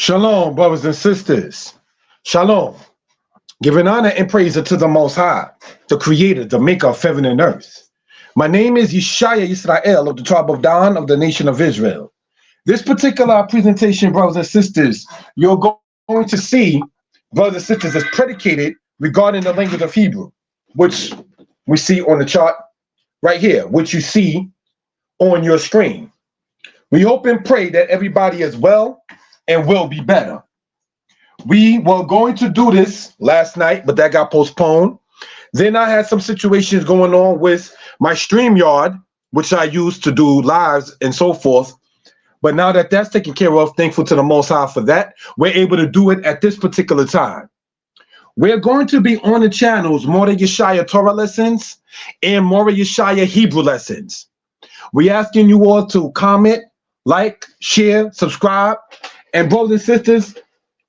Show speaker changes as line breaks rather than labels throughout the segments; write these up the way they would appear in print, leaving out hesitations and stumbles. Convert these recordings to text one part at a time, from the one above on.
Shalom, brothers and sisters. Shalom. Giving honor and praise unto the Most High, the Creator, the Maker of heaven and earth. My name is Yeshiah Israel of the tribe of Dan of the nation of Israel. This particular presentation, brothers and sisters, you're going to see, brothers and sisters, is predicated regarding the language of Hebrew, which we see on the chart right here, which you see on your screen. We hope and pray that everybody is well and will be better. We were going to do this last night, but that got postponed. Then I had some situations going on with my StreamYard, which I used to do lives and so forth. But now that that's taken care of, thankful to the Most High for that, we're able to do it at this particular time. We're going to be on the channels Moreh Yeshiah Torah Lessons and Moreh Yeshiah Hebrew Lessons. We're asking you all to comment, like, share, subscribe. And brothers and sisters,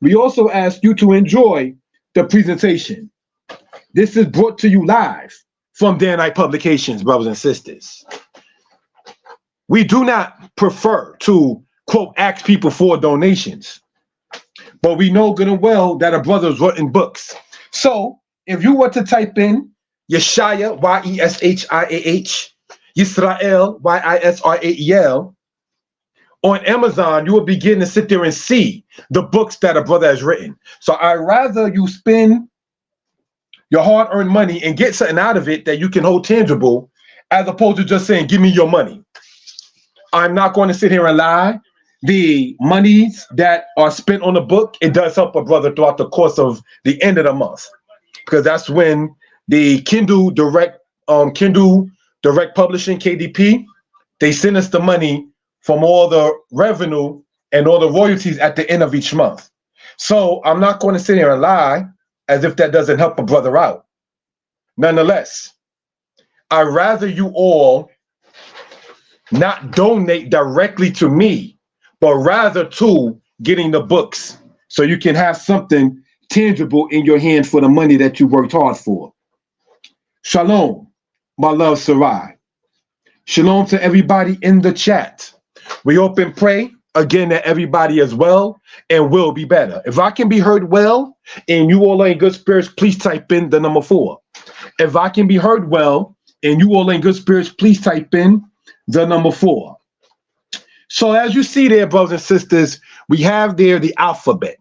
we also ask you to enjoy the presentation. This is brought to you live from Danitepublications, brothers and sisters. We do not prefer to, quote, ask people for donations, but we know good and well that our brothers written books. So if you were to type in Yeshiah, Y-E-S-H-I-A-H, Yisrael, Y-I-S-R-A-E-L, on Amazon, you will begin to sit there and see the books that a brother has written. So I'd rather you spend your hard-earned money and get something out of it that you can hold tangible, as opposed to just saying, give me your money. I'm not going to sit here and lie. The monies that are spent on the book, it does help a brother throughout the course of the end of the month, because that's when the Kindle Direct Publishing, KDP, they send us the money from all the revenue and all the royalties at the end of each month. So I'm not going to sit here and lie as if that doesn't help a brother out. Nonetheless, I'd rather you all not donate directly to me, but rather to getting the books so you can have something tangible in your hand for the money that you worked hard for. Shalom, my love Sarai. Shalom to everybody in the chat. We hope and pray again that everybody is well and will be better. If I can be heard well and you all are in good spirits, please type in the number 4. If I can be heard well and you all are in good spirits, please type in the number 4. So as you see there, brothers and sisters, we have there the alphabet.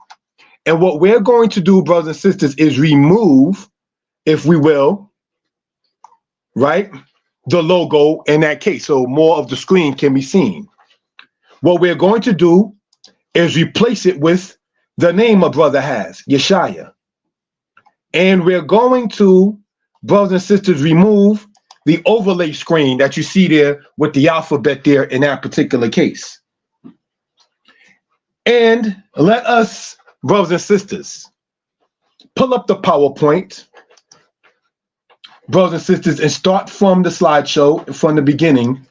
And what we're going to do, brothers and sisters, is remove, if we will, right, the logo in that case, so more of the screen can be seen. What we're going to do is replace it with the name a brother has, Yeshiah. And we're going to, brothers and sisters, remove the overlay screen that you see there with the alphabet there in that particular case. And let us, brothers and sisters, pull up the PowerPoint, brothers and sisters, and start from the slideshow from the beginning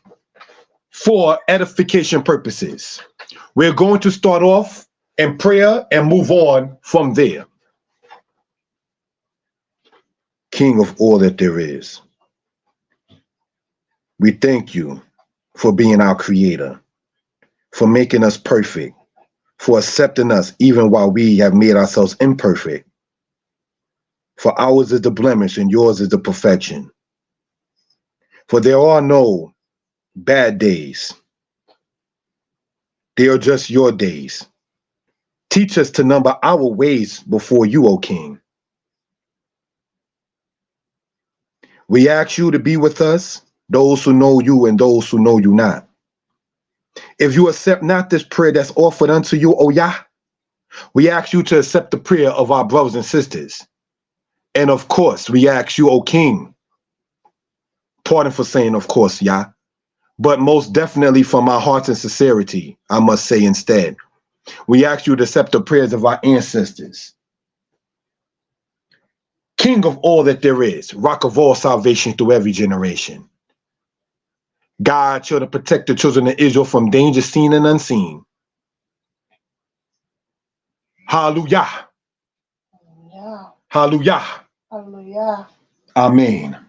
for edification purposes. We're going to start off in prayer and move on from there. King of all that there is, we thank you for being our creator, for making us perfect, for accepting us even while we have made ourselves imperfect. For ours is the blemish and yours is the perfection. For there are no bad days. They are just your days. Teach us to number our ways before you, O King. We ask you to be with us, those who know you and those who know you not. If you accept not this prayer that's offered unto you, O Yah, we ask you to accept the prayer of our brothers and sisters. And of course, we ask you, O King, pardon for saying of course, Yah, but most definitely from our hearts and sincerity, I must say instead, we ask you to accept the prayers of our ancestors. King of all that there is, rock of all salvation through every generation. God, should protect the children of Israel from danger seen and unseen. Hallelujah.
Hallelujah.
Hallelujah.
Hallelujah.
Amen.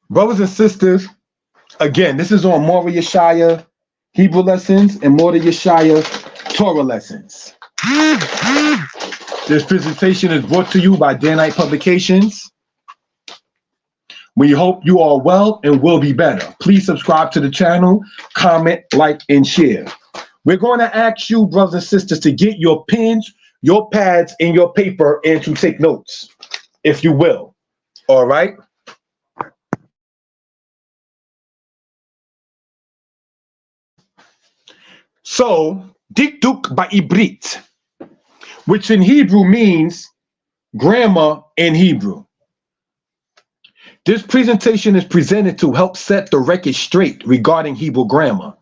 Brothers and sisters, again, this is on Moreh Yeshiah Hebrew Lessons and Moreh Yeshiah Torah lessons. This presentation is brought to you by Danitepublications. We hope you are well and will be better. Please subscribe to the channel, comment, like, and share. We're going to ask you, brothers and sisters, to get your pens, your pads, and your paper and to take notes, if you will. All right? So, Dikduk Ba'ibrit, which in Hebrew means grammar in Hebrew. This presentation is presented to help set the record straight regarding Hebrew grammar.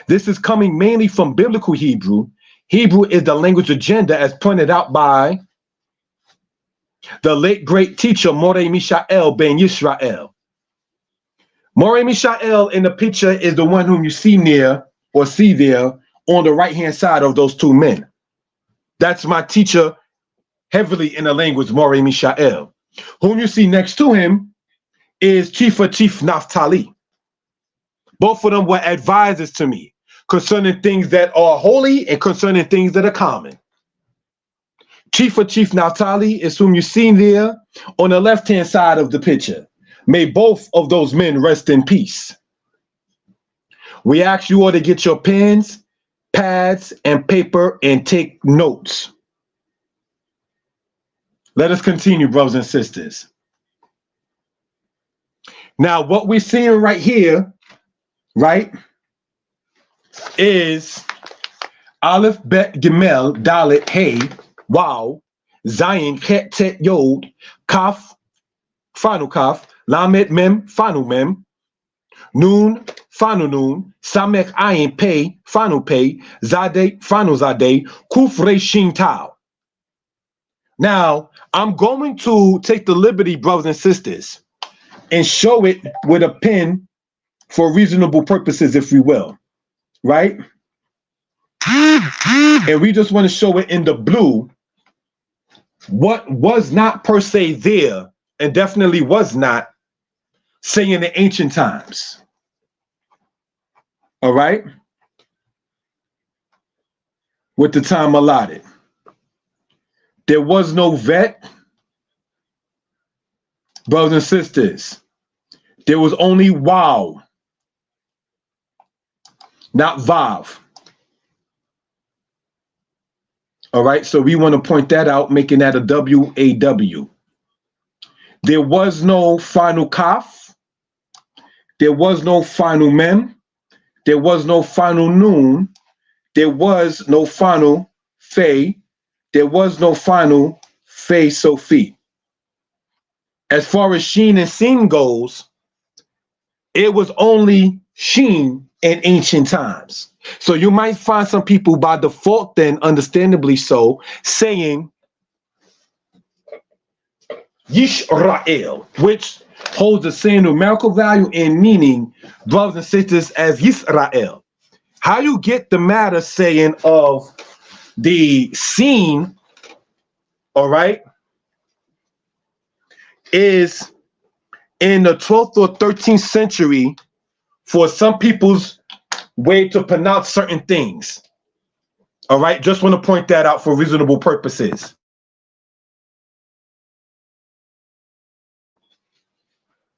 This is coming mainly from biblical Hebrew. Hebrew is the language agenda as pointed out by the late great teacher Moreh Yeshiah ben Yisrael. Moreh Yeshiah in the picture is the one whom you see near or see there on the right hand side of those two men. That's my teacher heavily in the language, Moreh Yeshiah. Whom you see next to him is Chief Naphtali. Both of them were advisors to me concerning things that are holy and concerning things that are common. Chief Naphtali is whom you see there on the left-hand side of the picture. May both of those men rest in peace. We ask you all to get your pens, pads, and paper and take notes. Let us continue, brothers and sisters. Now, what we're seeing right here, right, is Aleph, Bet, Gimel, Dalet, Hey, Wow, Zayin, Chet, Tet, Yod, Kaf, Final Kaf, Lamed, Mem, Final Mem, Nun, Final Nun, Samek, Ayin, Pei, Final Pei, Zadeh, Final Zadeh, Kuf, Re, Shin, Tau. Now, I'm going to take the liberty, brothers and sisters, and show it with a pen for reasonable purposes, if we will, right? And we just want to show it in the blue what was not per se there and definitely was not, say, in the ancient times. All right? With the time allotted. There was no vet, brothers and sisters. There was only wow, not vav. All right, so we want to point that out, making that a W-A-W. There was no final kaf. There was no final mem. There was no final noon. There was no final fe. There was no final fe Sophie. As far as sheen and sin goes, it was only sheen in ancient times. So you might find some people by default, then understandably so, saying Yisrael, which holds the same numerical value and meaning, brothers and sisters, as Yisrael. How you get the matter saying of the scene, all right, is in the 12th or 13th century for some people's way to pronounce certain things. All right, just want to point that out for reasonable purposes.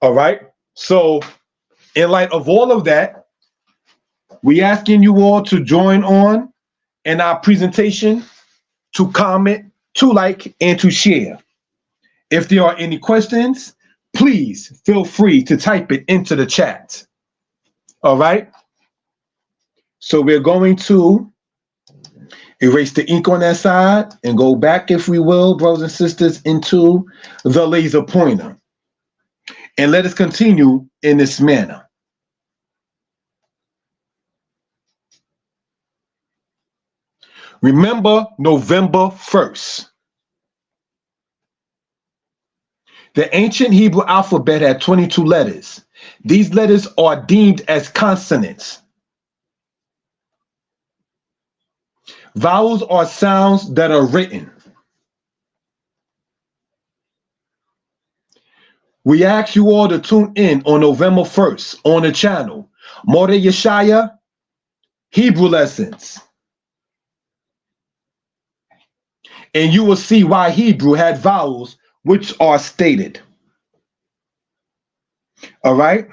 All right, so in light of all of that, we asking you all to join on in our presentation, to comment, to like, and to share. If there are any questions, please feel free to type it into the chat. All right. So we're going to erase the ink on that side and go back, if we will, brothers and sisters, into the laser pointer. And let us continue in this manner. Remember November 1st. The ancient Hebrew alphabet had 22 letters. These letters are deemed as consonants. Vowels are sounds that are written. We ask you all to tune in on November 1st on the channel, Moreh Yeshiah Hebrew Lessons. and you will see why Hebrew had vowels which are stated. All right?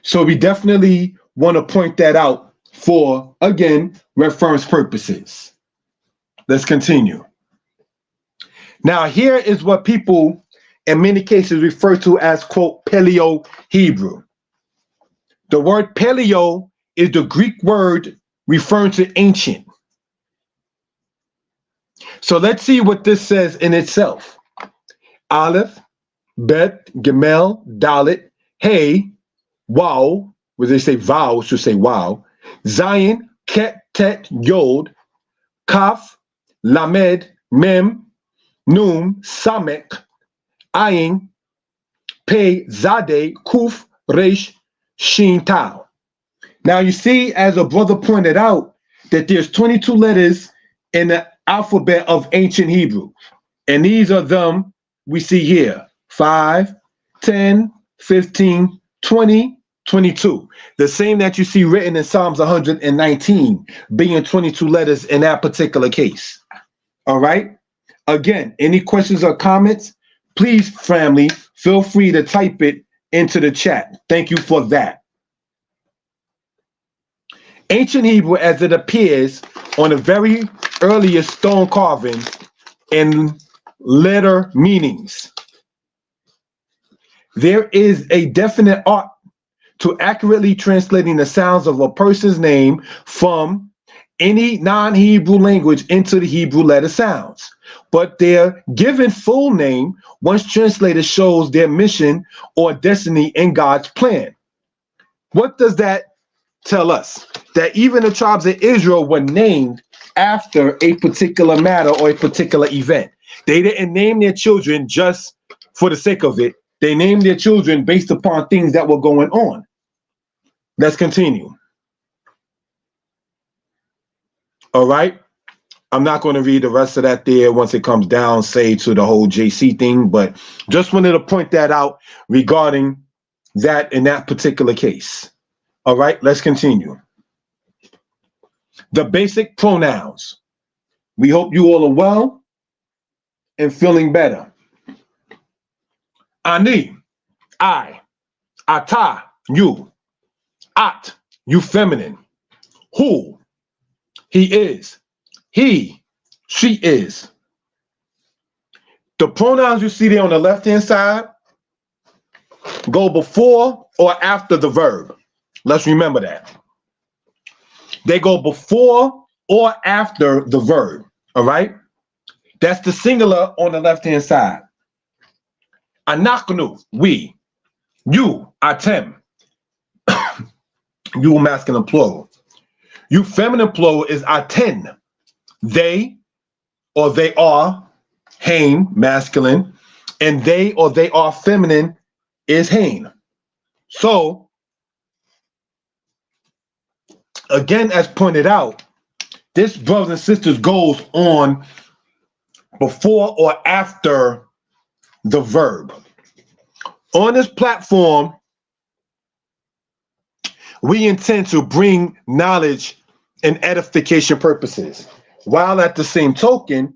So we definitely want to point that out for, again, reference purposes. Let's continue. Now, here is what people in many cases refer to as, quote, Paleo Hebrew. The word paleo is the Greek word referring to ancient. So let's see what this says in itself. Aleph, Bet, Gemel, Dalet, Hey, Wow, where they say vowel, should say wow, Zion, Ket, Tet, Yod, Kaf, Lamed, Mem, Num, Samek, Ayin, Pei, Zade, Kuf, Resh, Shin, Tau. Now you see, as a brother pointed out, that there's 22 letters in the alphabet of ancient Hebrew. And these are them we see here. 5, 10, 15, 20, 22. The same that you see written in Psalms 119, being 22 letters in that particular case. All right? Again, any questions or comments, please, family, feel free to type it into the chat. Thank you for that. Ancient Hebrew, as it appears on the very earliest stone carving and letter meanings. There is a definite art to accurately translating the sounds of a person's name from any non-Hebrew language into the Hebrew letter sounds. But their given full name, once translated, shows their mission or destiny in God's plan. What does that tell us? That even the tribes of Israel were named after a particular matter or a particular event. They didn't name their children just for the sake of it. They named their children based upon things that were going on. Let's continue. All right. I'm not going to read the rest of that there once it comes down, say, to the whole JC thing, but just wanted to point that out regarding that in that particular case. All right, let's continue. The basic pronouns. We hope you all are well and feeling better. Ani, I. Ata, you. At, you feminine. Who, he is. He, she is. The pronouns you see there on the left-hand side go before or after the verb. Let's remember that. They go before or after the verb, all right? That's the singular on the left-hand side. Anaknu, we. You, atem. You, masculine plural. You, feminine plural is aten. They or they are, hain, masculine, and they or they are feminine is hain. So, again, as pointed out, this, brothers and sisters, goes on before or after the verb. On this platform, we intend to bring knowledge and edification purposes. While at the same token,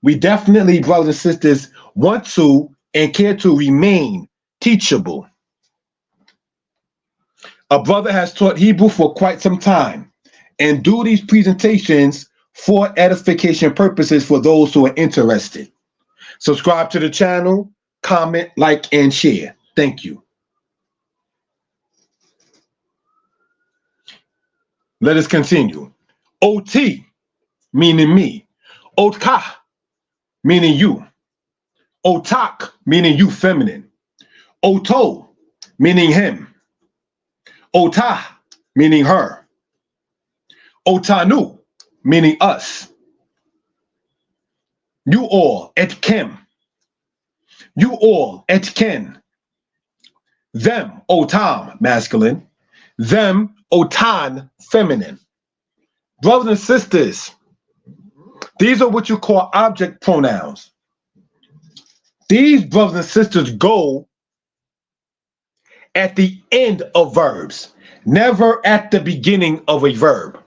we definitely, brothers and sisters, want to and care to remain teachable. A brother has taught Hebrew for quite some time and do these presentations for edification purposes for those who are interested. Subscribe to the channel, comment, like, and share. Thank you. Let us continue. OT, meaning me. Otka, meaning you. Otak, meaning you, feminine. Oto, meaning him. Ota, meaning her. Otanu, meaning us. You all, etkem. You all, etken. Them, otam, masculine. Them, otan, feminine. Brothers and sisters, these are what you call object pronouns. These, brothers and sisters, go at the end of verbs, never at the beginning of a verb.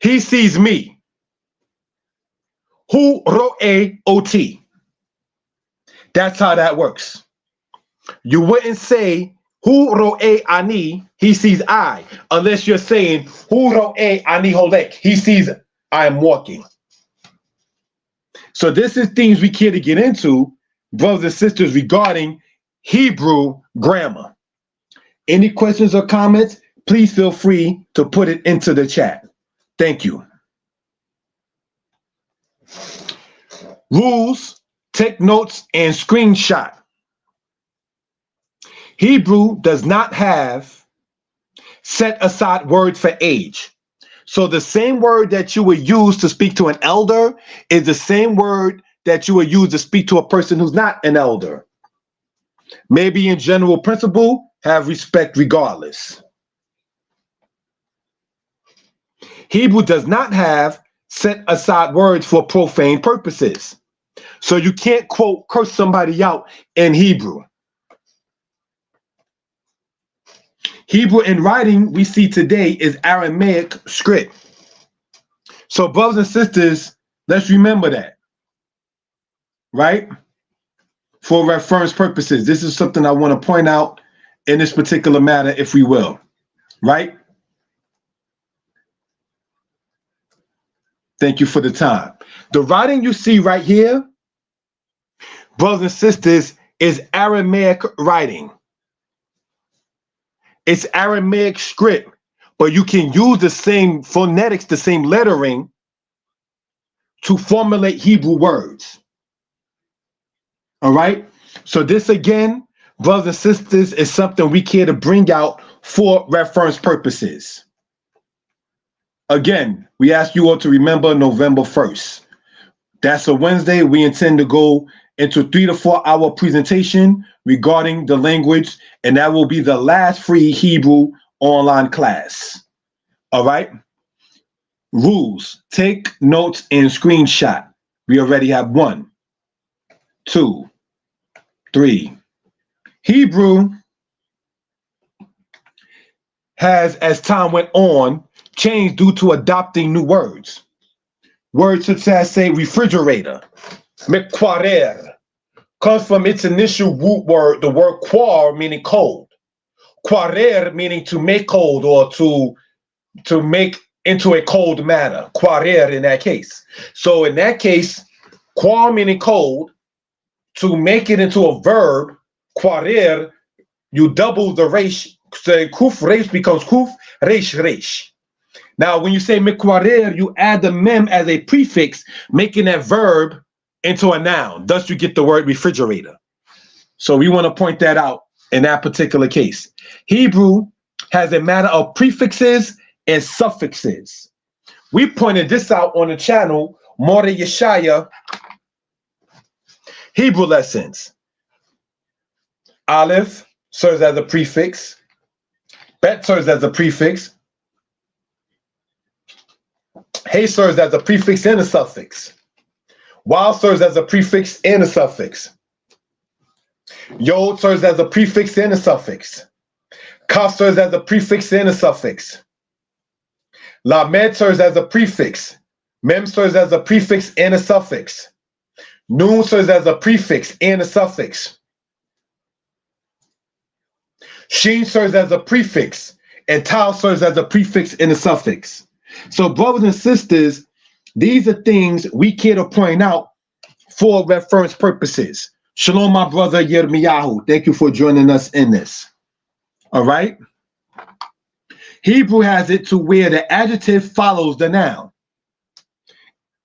he sees me. Hu ro'e oti. That's how that works. You wouldn't say hu ro'e ani, he sees I, unless you're saying hu ro'e ani holek, he sees I am walking. So this is things we care to get into, brothers and sisters, regarding Hebrew grammar. Any questions or comments, please feel free to put it into the chat. Thank you. Rules, take notes, and screenshot. Hebrew does not have set aside words for age. So the same word that you would use to speak to an elder is the same word that you would use to speak to a person who's not an elder. Maybe in general principle, have respect regardless. Hebrew does not have set aside words for profane purposes. So you can't quote curse somebody out in Hebrew. Hebrew in writing we see today is Aramaic script. So brothers and sisters, let's remember that, right? For reference purposes, this is something I want to point out in this particular matter, if we will, right? Thank you for the time. The writing you see right here, brothers and sisters, is Aramaic writing. It's Aramaic script, but you can use the same phonetics, the same lettering to formulate Hebrew words. All right? So this again, brothers and sisters, is something we care to bring out for reference purposes. Again, we ask you all to remember November 1st. That's a Wednesday. We intend to go into 3 to 4 hour presentation regarding the language, and that will be the last free Hebrew online class. All right? Rules, take notes and screenshot. We already have 1, 2, 3. Hebrew has, as time went on, changed due to adopting new words. Words such as, say, refrigerator, mekwarer, comes from its initial root word, the word kwar, meaning cold. Kwarer meaning to make cold, or to make into a cold matter. Kwarer in that case. So in that case, kwar meaning cold, to make it into a verb, kwarer, you double the resh, so kuf resh becomes kuf, resh resh. Now, when you say mikwarer, you add the mem as a prefix, making that verb into a noun. Thus, you get the word refrigerator. So we want to point that out in that particular case. Hebrew has a matter of prefixes and suffixes. We pointed this out on the channel, Moreh Yeshiah Hebrew Lessons. Aleph serves as a prefix. Bet serves as a prefix. Hey serves as a prefix and a suffix. While serves as a prefix and a suffix. Yod serves as a prefix and a suffix. Kaf serves as a prefix and a suffix. Lamed serves as a prefix. Mem serves as a prefix and a suffix. Nun serves as a prefix and a suffix. Shin serves as a prefix, and Tau serves as a prefix and a suffix. So brothers and sisters, these are things we care to point out for reference purposes. Shalom, my brother Yirmiyahu. Thank you for joining us in this. All right. Hebrew has it to where the adjective follows the noun.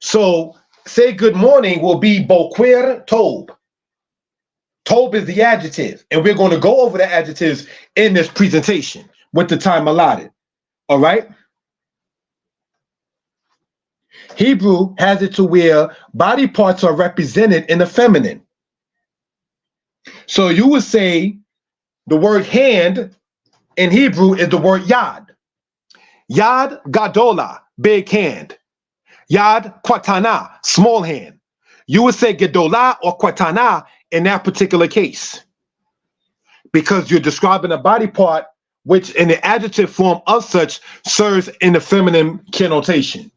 So say good morning will be Boker Tob. Tob is the adjective, and we're going to go over the adjectives in this presentation with the time allotted. All right. Hebrew has it to where body parts are represented in the feminine. So you would say the word hand in Hebrew is the word yad. Yad gadola, big hand. Yad kwatana, small hand. You would say gadola or kwatana in that particular case, because you're describing a body part which in the adjective form of such serves in the feminine connotation,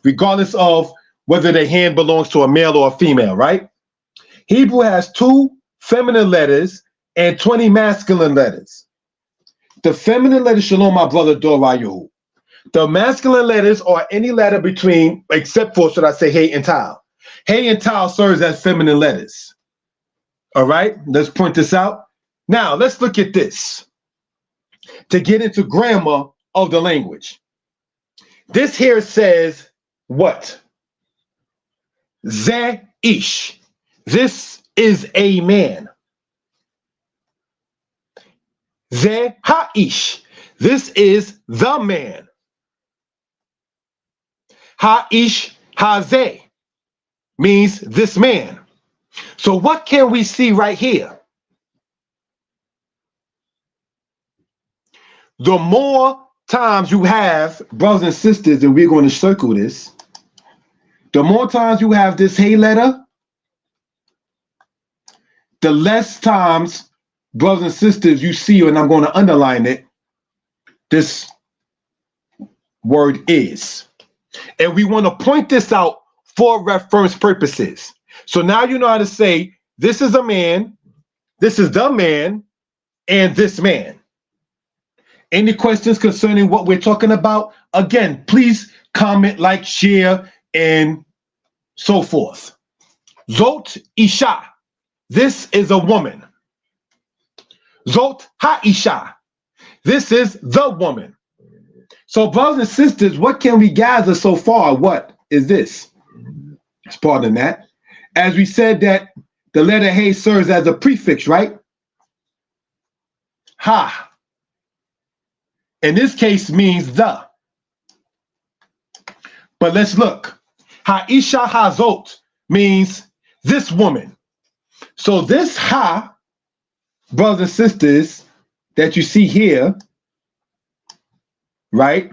regardless of whether the hand belongs to a male or a female, right? Hebrew has 2 feminine letters and 20 masculine letters. The feminine letters, Shalom, my brother, Dorayu. The masculine letters are any letter between, except for, should I say, Hey and Tau. Hey and Tau serves as feminine letters. All right, let's point this out. Now, let's look at this to get into grammar of the language. This here says what? Ze ish. This is a man. Ze ha'eesh. This is the man. Ha'eesh hazeh means this man. So what can we see right here? The more times you have, brothers and sisters, and we're going to circle this, the more times you have this hey letter, the less times, brothers and sisters, you see, and I'm going to underline it, this word is. And we want to point this out for reference purposes. So now you know how to say, this is a man, this is the man, and this man. Any questions concerning what we're talking about? Again, please comment, like, share, and so forth. Zot Isha. This is a woman. Zot Ha'isha. This is the woman. So, brothers and sisters, what can we gather so far? What is this? It's part of that. As we said that the letter Hey serves as a prefix, right? Ha. In this case means the. But let's look. Ha'isha hazot means this woman. So this ha, brothers and sisters, that you see here, right?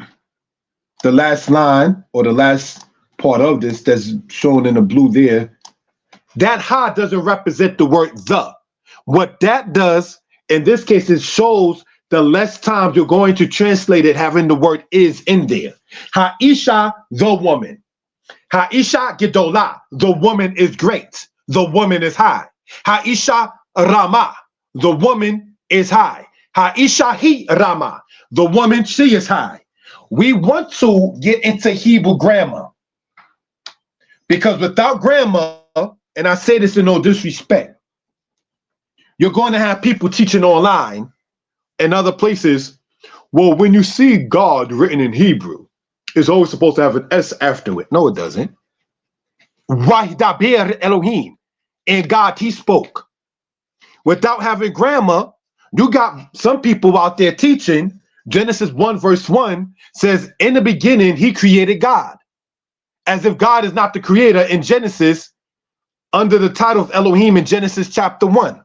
The last line or the last part of this that's shown in the blue there, that ha doesn't represent the word the. What that does, in this case, it shows the less times you're going to translate it having the word is in there. Ha'isha, the woman. Ha'isha gedolah, the woman is great. The woman is high. Ha'isha Rama, the woman is high. Ha'isha hi Rama, the woman, she is high. We want to get into Hebrew grammar because without grammar, and I say this in no disrespect, you're going to have people teaching online and other places. Well, when you see God written in Hebrew, it's always supposed to have an S after it. No, it doesn't. Wahdaber Elohim. And God, he spoke. Without having grammar, you got some people out there teaching Genesis 1 verse 1 says, in the beginning, he created God. As if God is not the creator in Genesis under the title of Elohim in Genesis chapter 1.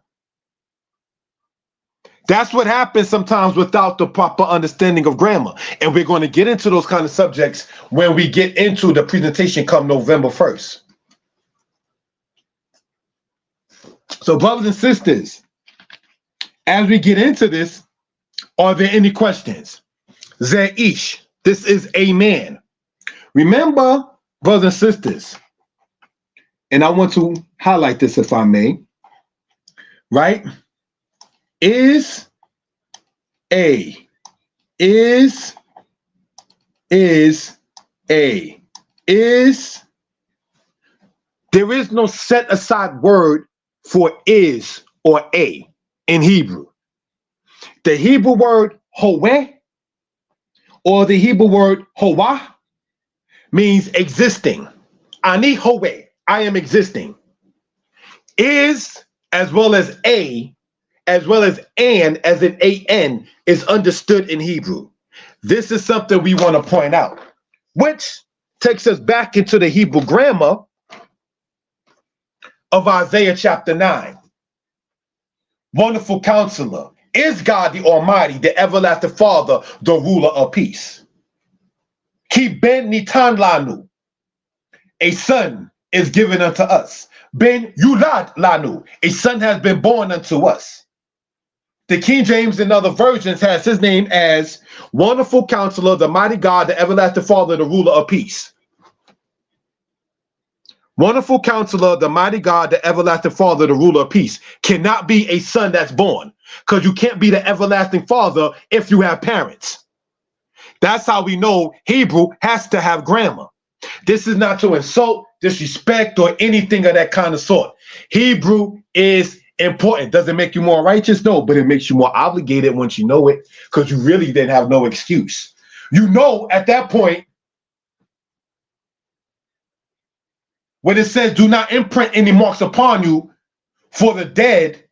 That's what happens sometimes without the proper understanding of grammar. And we're going to get into those kind of subjects when we get into the presentation come November 1st. So, brothers and sisters, as we get into this, are there any questions? Ze'ish, this is a man. Remember, brothers and sisters, and I want to highlight this if I may, right? Is a. There is no set aside word for is or a in Hebrew. The Hebrew word hoeh or the Hebrew word hoah means existing. Ani hoeh, I am existing. Is as well as a, as well as an, as in an, is understood in Hebrew. This is something we want to point out, which takes us back into the Hebrew grammar of Isaiah chapter 9. Wonderful Counselor, is God the Almighty, the everlasting Father, the ruler of peace. Ki ben nitan lanu, a son is given unto us. Ben yulad lanu, a son has been born unto us. The King James and other versions has his name as Wonderful Counselor, the Mighty God, the Everlasting Father, the Ruler of Peace. Wonderful Counselor, the Mighty God, the Everlasting Father, the Ruler of Peace cannot be a son that's born, because you can't be the Everlasting Father if you have parents. That's how we know Hebrew has to have grammar. This is not to insult, disrespect, or anything of that kind of sort. Hebrew is important. Does it make you more righteous? No, but it makes you more obligated once you know it, because you really didn't have no excuse. You know, at that point, when it says, do not imprint any marks upon you for the dead,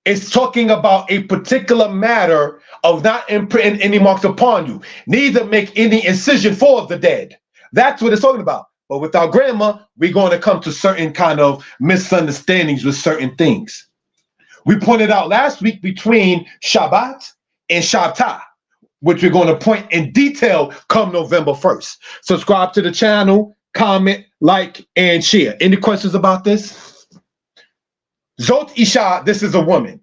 it's talking about a particular matter of not imprinting any marks upon you. Neither make any incision for the dead. That's what it's talking about. But without grammar, we're going to come to certain kind of misunderstandings with certain things. We pointed out last week between Shabbat and Shabbat, which we're going to point in detail come November 1st. Subscribe to the channel, comment, like, and share. Any questions about this? Zot Isha, this is a woman.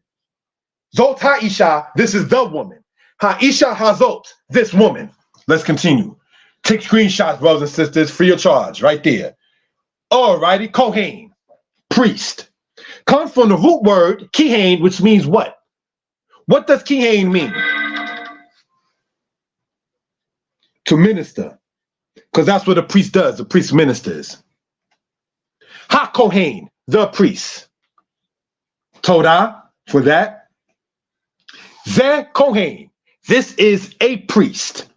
Zot Ha'isha, this is the woman. Ha'isha Hazot, this woman. Let's continue. Take screenshots, brothers and sisters, free of charge, right there. All righty, Kohen, priest. Comes from the root word kihain, which means what? What does kihain mean? To minister, because that's what a priest does. The priest ministers. Ha-Kohen, the priest. Todah, for that. Ze Kohen, this is a priest.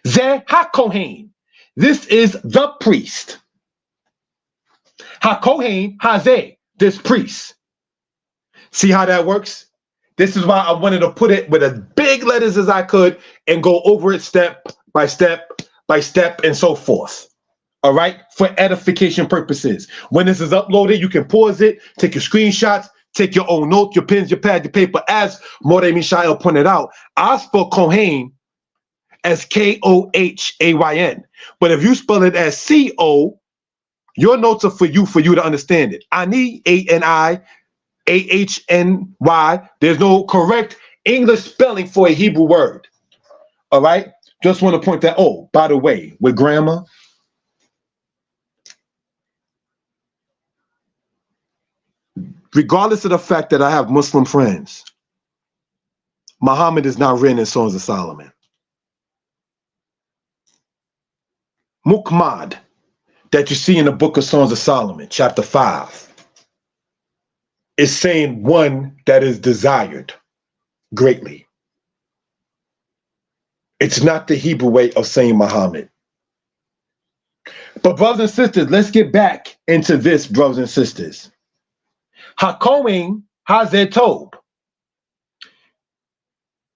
Ze Ha-Kohen, this is the priest. Ha-Kohen, Hazeh, this priest. See how that works? This is why I wanted to put it with as big letters as I could and go over it step by step by step and so forth. All right? For edification purposes. When this is uploaded, you can pause it, take your screenshots, take your own notes, your pens, your pad, your paper. As Moreh Yeshiah pointed out, I spell Kohen as K-O-H-A-Y-N. But if you spell it as C-O, your notes are for you to understand it. Ani, A-N-I, A-H-N-Y. There's no correct English spelling for a Hebrew word. All right? Just want to point that. Oh, by the way, with grammar, regardless of the fact that I have Muslim friends, Muhammad is not written in Songs of Solomon. Mukmad, that you see in the book of Songs of Solomon, chapter 5, is saying one that is desired greatly. It's not the Hebrew way of saying Muhammad. But brothers and sisters, let's get back into this, brothers and sisters. HaKohen Ha'eesh Tob.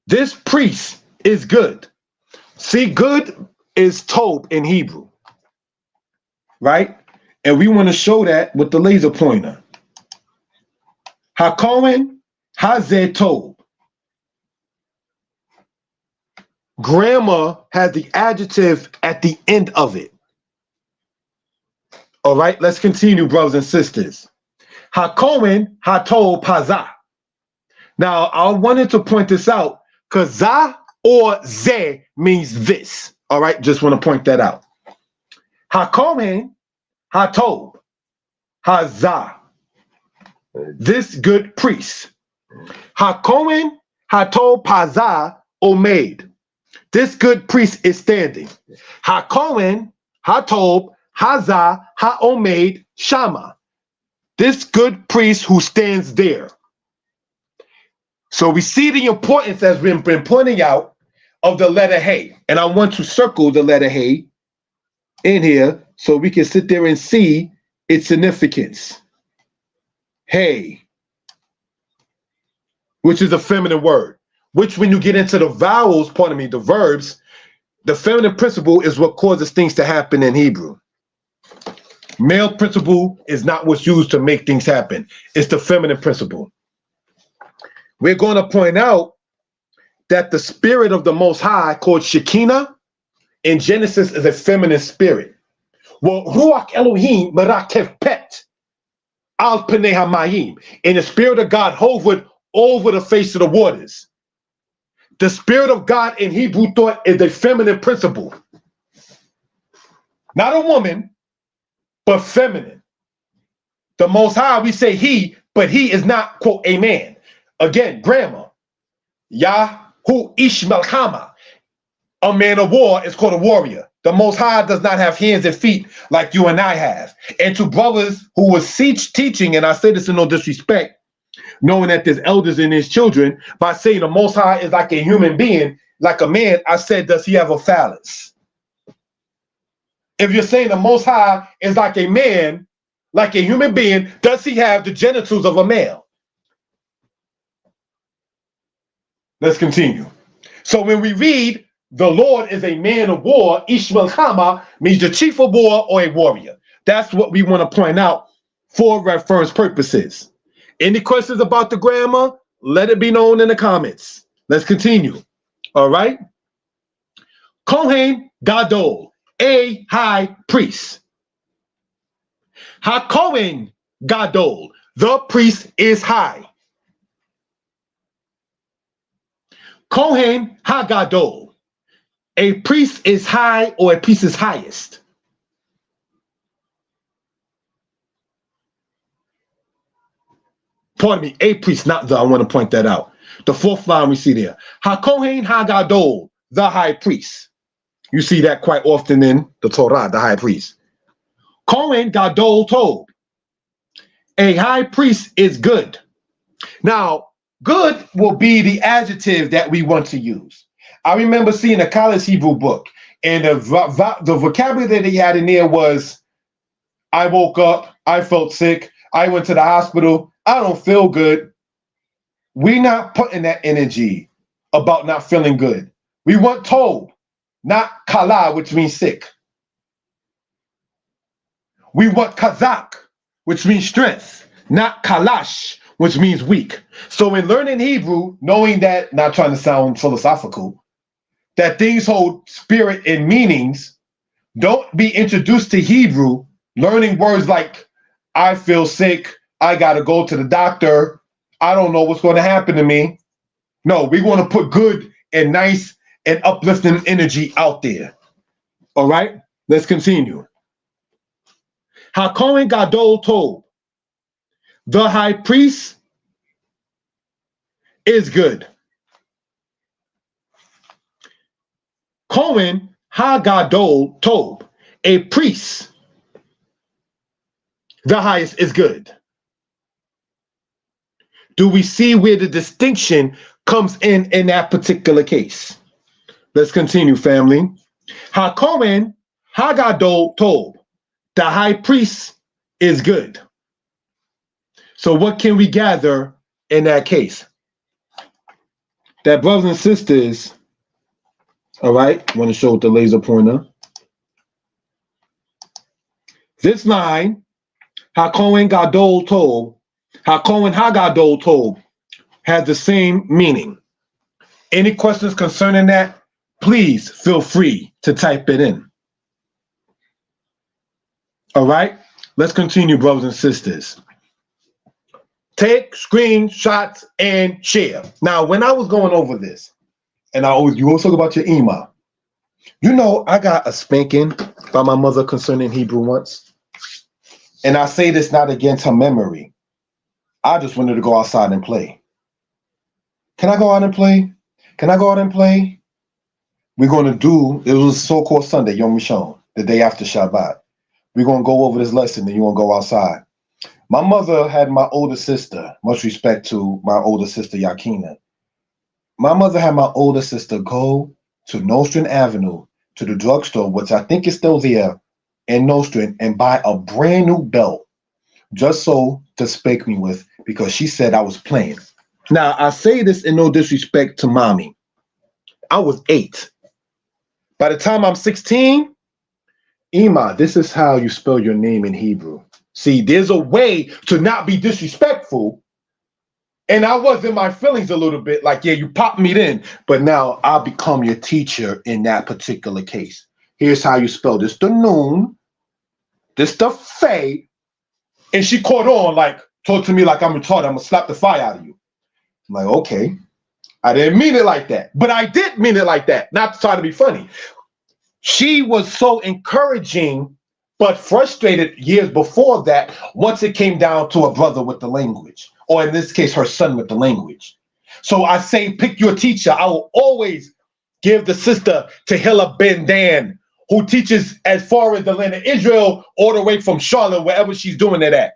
This priest is good. See, good is Tob in Hebrew. Right? And we want to show that with the laser pointer. HaKohen Ha'eesh Tob. Grammar has the adjective at the end of it. All right, let's continue, brothers and sisters. HaKohen Hatob Hazah. Now, I wanted to point this out because Zah or Ze means this. All right, just want to point that out. HaKohen Hatob Hazah. This good priest. HaKohen Hatob Hazah Omed. This good priest is standing. HaKohen Hatob Hazah HaOmed Shama. This good priest who stands there. So we see the importance, as we've been pointing out, of the letter Hey. And I want to circle the letter Hey in here so we can sit there and see its significance. Hey, which is a feminine word, which when you get into the vowels, pardon me, the verbs, the feminine principle is what causes things to happen in Hebrew. Male principle is not what's used to make things happen. It's the feminine principle. We're going to point out that the spirit of the Most High, called Shekinah, in Genesis is a feminine spirit. Well, Ruach Elohim Merakef Pet Al Pnei Hamayim. And the spirit of God hovered over the face of the waters. The Spirit of God in Hebrew thought is a feminine principle. Not a woman, but feminine. The Most High, we say he, but he is not, quote, a man. Again, grammar. Ha'eesh Melchama. A man of war is called a warrior. The Most High does not have hands and feet like you and I have. And to brothers who was teaching, and I say this in no disrespect, knowing that there's elders in his children, by saying the Most High is like a human being, like a man, I said, does he have a phallus? If you're saying the Most High is like a man, like a human being, does he have the genitals of a male? Let's continue. So when we read, the Lord is a man of war, Ha'eesh Melchama means the chief of war or a warrior. That's what we want to point out for reference purposes. Any questions about the grammar? Let it be known in the comments. Let's continue. All right. Kohen Gadol, a high priest. HaKohen Gadol, the priest is high. Kohen HaGadol, a priest is high or a priest is highest. Pardon me, a priest, not the, I want to point that out. The fourth line we see there. HaKohen HaGadol, the high priest. You see that quite often in the Torah, the high priest. Kohen Gadol Tob. A high priest is good. Now, good will be the adjective that we want to use. I remember seeing a college Hebrew book, and the vocabulary that he had in there was, I woke up, I felt sick, I went to the hospital, I don't feel good. We're not putting that energy about not feeling good. We want Tob, not Kala, which means sick. We want Kazak, which means strength, not Kalash, which means weak. So in learning Hebrew, knowing that, not trying to sound philosophical, that things hold spirit and meanings, don't be introduced to Hebrew learning words like, I feel sick, I gotta go to the doctor, I don't know what's gonna happen to me. No, we wanna put good and nice and uplifting energy out there. All right, let's continue. HaKohen Gadol Tob, the high priest is good. Kohen HaGadol Tob, a priest, the highest is good. Do we see where the distinction comes in that particular case? Let's continue, family. HaKohen HaGadol Tob, the high priest is good. So what can we gather in that case? That brothers and sisters, all right, I want to show with the laser pointer. This line, HaKohen Gadol Tob, HaKohen HaGadol Tob, has the same meaning. Any questions concerning that? Please feel free to type it in. All right, let's continue, brothers and sisters. Take screenshots and share. Now, when I was going over this, and you always talk about your email. You know, I got a spanking by my mother concerning Hebrew once. And I say this not against her memory. I just wanted to go outside and play. Can I go out and play? Can I go out and play? We're going to do, it was so-called Sunday, Yom Rishon, the day after Shabbat. We're going to go over this lesson and you're going to go outside. My mother had my older sister, much respect to my older sister, Yakina. My mother had my older sister go to Nostrand Avenue, to the drugstore, which I think is still there in Nostrand, and buy a brand new belt just so to spank me with, because she said I was playing. Now, I say this in no disrespect to mommy. I was 8. By the time I'm 16, Ima, this is how you spell your name in Hebrew. See, there's a way to not be disrespectful. And I was in my feelings a little bit, like, yeah, you popped me then, but now I'll become your teacher in that particular case. Here's how you spell this, the noon, this the fay, and she caught on, like, talk to me like I'm retarded, I'm gonna slap the fire out of you. I'm like, okay, I didn't mean it like that, but I did mean it like that, not to try to be funny. She was so encouraging, but frustrated years before that, once it came down to a brother with the language, or in this case, her son with the language. So I say, pick your teacher. I will always give the sister Tehillah Ben Dan, who teaches as far as the land of Israel, all the way from Charlotte, wherever she's doing it at.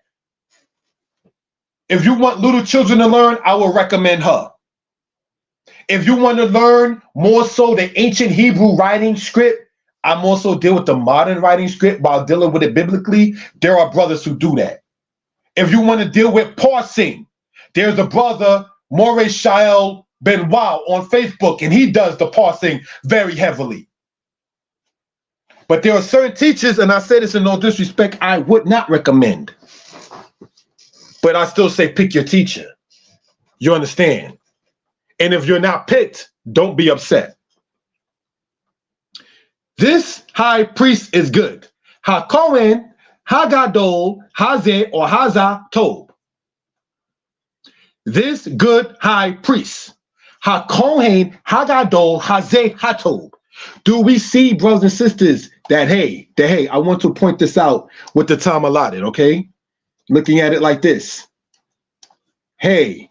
If you want little children to learn, I will recommend her. If you want to learn more so the ancient Hebrew writing script, I'm also deal with the modern writing script while dealing with it biblically. There are brothers who do that. If you want to deal with parsing, there's a brother, Moreh Yeshiah on Facebook, and he does the parsing very heavily. But there are certain teachers, and I say this in no disrespect, I would not recommend. But I still say pick your teacher. You understand? And if you're not picked, don't be upset. This high priest is good. HaKohen, Hagadol, Hazeh, or Hazah Tob. This good high priest. HaKohen, Hagadol, Hazeh, Hatob. Do we see, brothers and sisters, that hey, I want to point this out with the time allotted, okay? Looking at it like this. Hey.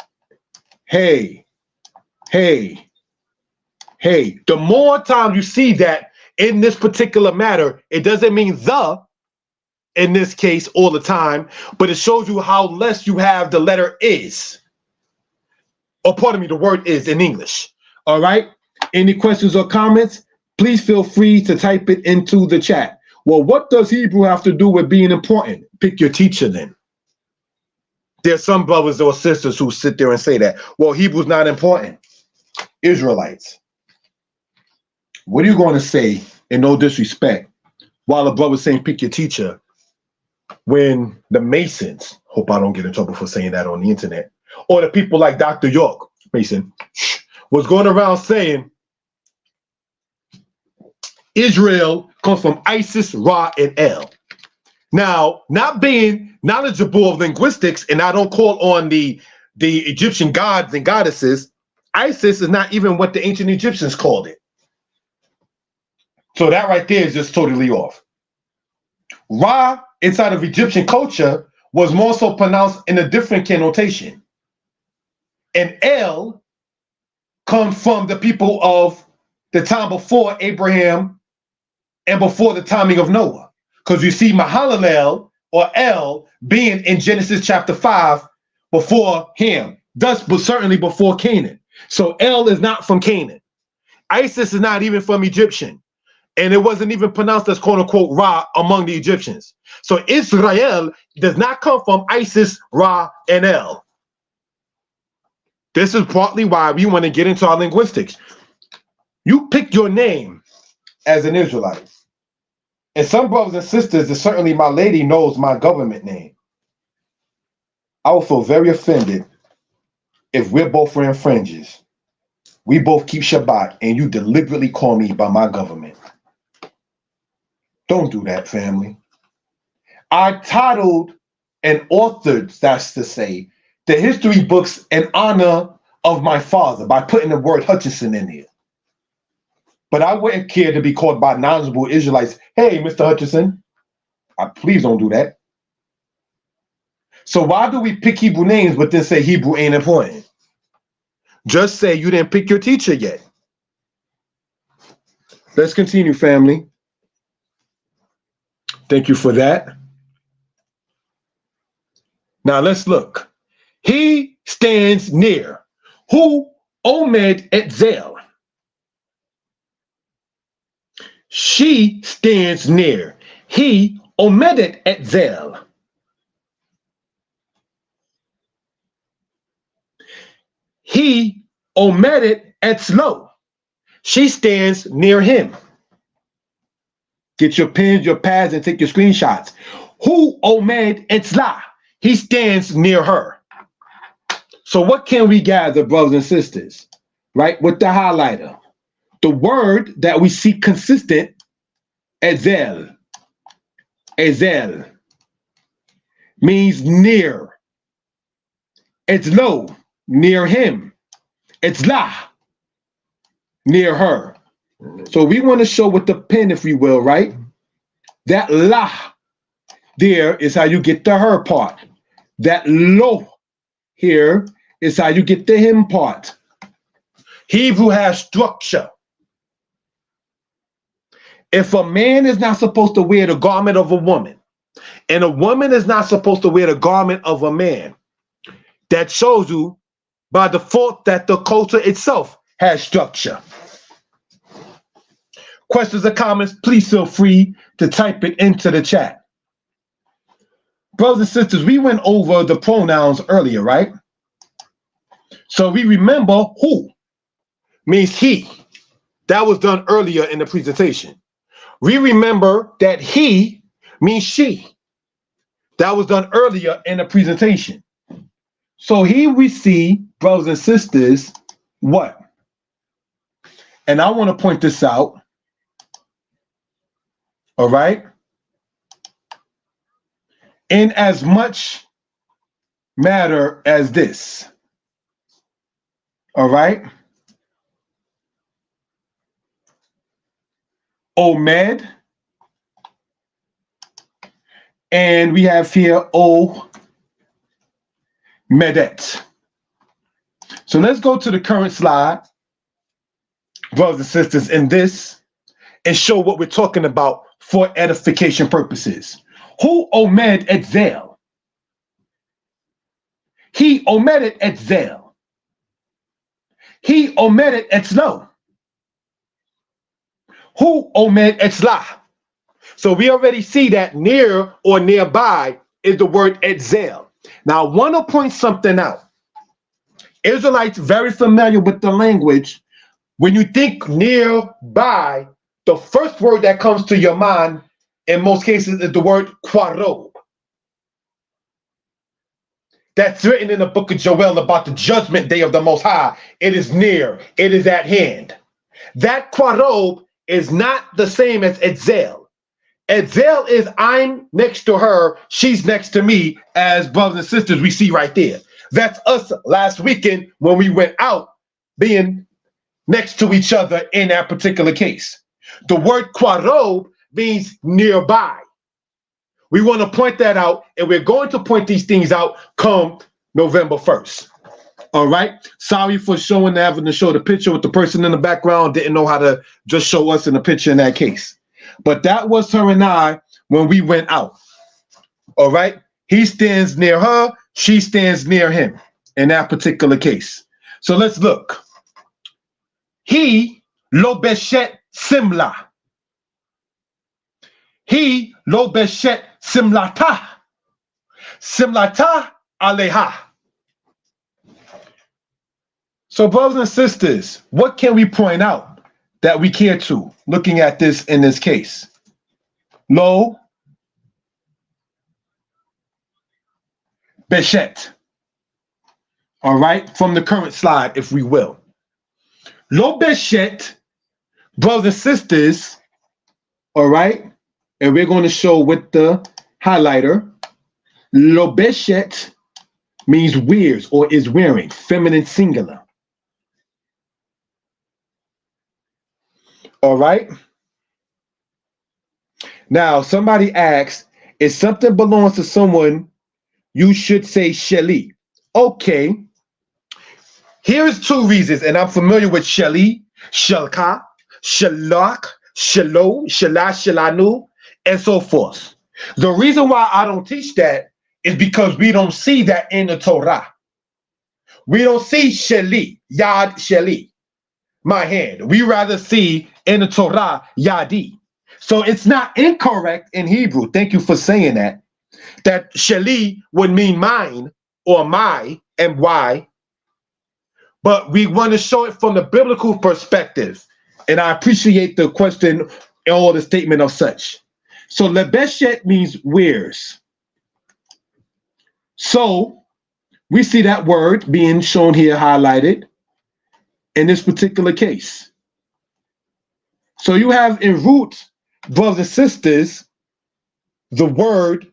The more time you see that in this particular matter, it doesn't mean in this case all the time, but it shows you how less you have the letter is. Or pardon me, the word is in English. All right? Any questions or comments? Please feel free to type it into the chat. Well, what does Hebrew have to do with being important? Pick your teacher then. There's some brothers or sisters who sit there and say that, well, Hebrew's not important. Israelites. What are you going to say, in no disrespect, while the brother's saying pick your teacher, when the Masons, hope I don't get in trouble for saying that on the internet, or the people like Dr. York, Mason, was going around saying Israel comes from Isis, Ra, and El. Now, not being knowledgeable of linguistics, and I don't call on the Egyptian gods and goddesses, Isis is not even what the ancient Egyptians called it. So that right there is just totally off. Ra, inside of Egyptian culture, was more so pronounced in a different connotation. And El comes from the people of the time before Abraham and before the timing of Noah. Because you see Mahalalel, or El, being in Genesis chapter 5 before him, thus but certainly before Canaan. So El is not from Canaan. Isis is not even from Egyptian. And it wasn't even pronounced as quote unquote Ra among the Egyptians. So Israel does not come from Isis, Ra, and El. This is partly why we want to get into our linguistics. You pick your name as an Israelite. And some brothers and sisters, and certainly my lady knows my government name. I will feel very offended if we're both wearing fringes, we both keep Shabbat, and you deliberately call me by my government. Don't do that, family. I titled and authored, that's to say, the history books in honor of my father by putting the word Hutchinson in here. But I wouldn't care to be called by knowledgeable Israelites, hey, Mr. Hutchinson. Please don't do that. So why do we pick Hebrew names but then say Hebrew ain't important? Just say you didn't pick your teacher yet. Let's continue, family. Thank you for that. Now let's look. He stands near. Who Omed Etzel. She stands near. He Omedet Etzel. He Omedet Etzlo. She stands near him. Get your pens, your pads, and take your screenshots. Who Omed Etzla? He stands near her. So what can we gather, brothers and sisters? Right, with the highlighter. The word that we see consistent, Ezel. Ezel means near. Etzlo, near him. It's la, near her. So we want to show with the pen, if we will, right? That la there is how you get the her part. That lo here is how you get the him part. Hebrew has structure. If a man is not supposed to wear the garment of a woman, and a woman is not supposed to wear the garment of a man, that shows you by default that the culture itself has structure. Questions or comments, please feel free to type it into the chat. Brothers and sisters, we went over the pronouns earlier, right? So we remember who means he. That was done earlier in the presentation. We remember that he means she. That was done earlier in the presentation. So here we see, brothers and sisters, what? And I want to point this out. All right? In as much matter as this. All right? Omed. And we have here O Medet. So let's go to the current slide, brothers and sisters, in this and show what we're talking about for edification purposes. Who omed et zel? He omedet et zel. He omedet et slo. Who omed et slah? So we already see that near or nearby is the word etzel. Now I want to point something out. Israelites very familiar with the language. When you think nearby, the first word that comes to your mind in most cases is the word quarob. That's written in the book of Joel about the judgment day of the Most High. It is near. It is at hand. That quarob is not the same as etzel. Etzel is I'm next to her, she's next to me, as brothers and sisters we see right there. That's us last weekend when we went out being next to each other in that particular case. The word quarob means nearby. We want to point that out, and we're going to point these things out come November 1st. All right? Sorry for having to show the picture with the person in the background. Didn't know how to just show us in the picture in that case. But that was her and I when we went out. All right? He stands near her. She stands near him in that particular case. So let's look. He lo beshet simla. He lo beshet simlata. Simlata aleha. So brothers and sisters, what can we point out that we care to, looking at this in this case? Lo beshet. All right, from the current slide, if we will. Lo beshet, brothers and sisters, all right, and we're going to show with the highlighter. Lo beshet means wears or is wearing, feminine singular. All right. Now, somebody asks, if something belongs to someone, you should say sheli. Okay. Here's two reasons, and I'm familiar with sheli, shalka, shalak, shalo, shalah, shalanu, and so forth. The reason why I don't teach that is because we don't see that in the Torah. We don't see sheli, yad sheli, my hand. We rather see in the Torah, yadi. So it's not incorrect in Hebrew. Thank you for saying that. That sheli would mean mine or my and why. But we want to show it from the biblical perspective. And I appreciate the question or the statement of such. So lebeshet means wears. So we see that word being shown here highlighted in this particular case. So you have in root, brothers and sisters, the word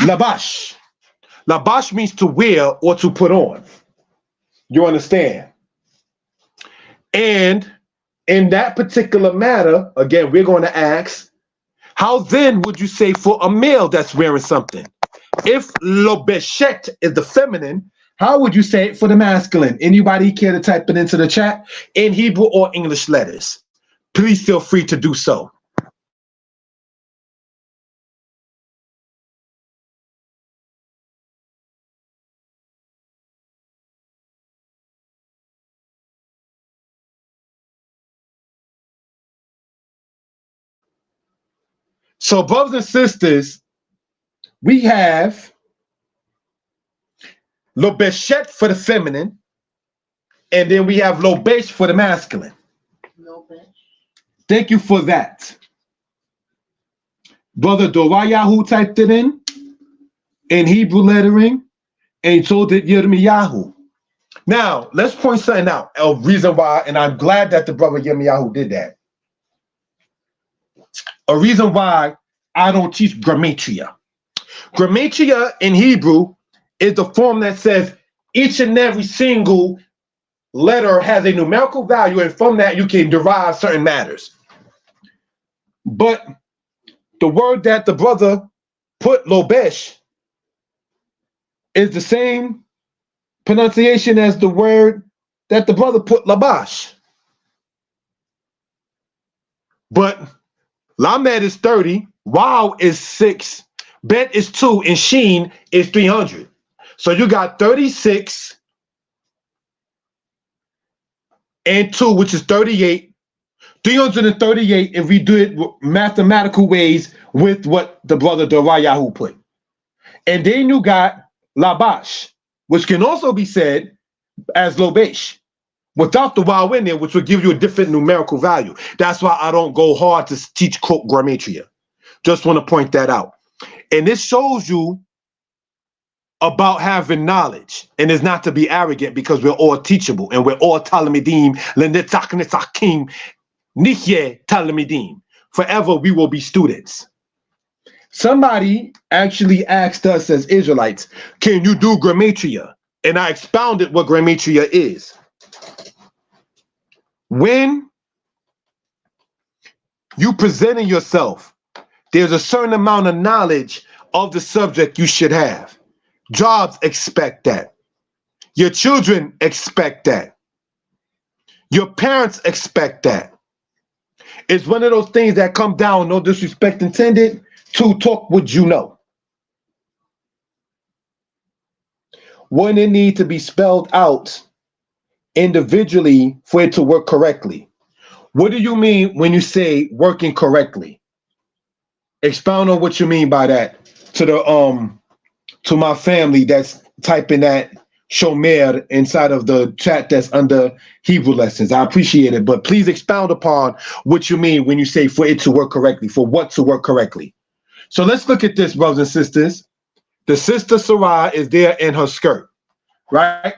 labash. Labash means to wear or to put on. You understand? And in that particular matter, again, we're going to ask, how then would you say for a male that's wearing something? If lobeshet is the feminine, how would you say it for the masculine? Anybody care to type it into the chat in Hebrew or English letters? Please feel free to do so. So, brothers and sisters, we have lobeshet for the feminine, and then we have lobesh for the masculine.
Lobesh.
Thank you for that. Brother Dorayahu typed it in Hebrew lettering, and so did Yirmiyahu. Now, let's point something out. A reason why, and I'm glad that the brother Yirmiyahu did that. A reason why I don't teach grammatria. Grammatria in Hebrew is the form that says each and every single letter has a numerical value, and from that you can derive certain matters. But the word that the brother put, lobesh, is the same pronunciation as the word that the brother put, labash. But lamed is 30, wow is 6, bet is 2, and sheen is 300. So you got 36 and 2, which is 38. 338 if we do it mathematical ways with what the brother Dorayahu put. And then you got labash, which can also be said as lobesh, without the wow in there, which will give you a different numerical value. That's why I don't go hard to teach quote grammatria. Just want to point that out. And this shows you about having knowledge, and it's not to be arrogant, because we're all teachable and we're all talmidim, lenetzakim, nihye talmidim. Forever we will be students. Somebody actually asked us as Israelites, can you do grammatria? And I expounded what grammatria is. When you presenting yourself, there's a certain amount of knowledge of the subject you should have. Jobs expect that. Your children expect that. Your parents expect that. It's one of those things that come down, no disrespect intended, to talk what you know. Wouldn't it need to be spelled out individually for it to work correctly? What do you mean when you say working correctly? Expound on what you mean by that to the to my family that's typing that shomer inside of the chat that's under Hebrew Lessons. I appreciate it, but please expound upon what you mean when you say for it to work correctly, for what to work correctly. So let's look at this, brothers and sisters. The sister Sarah is there in her skirt, right?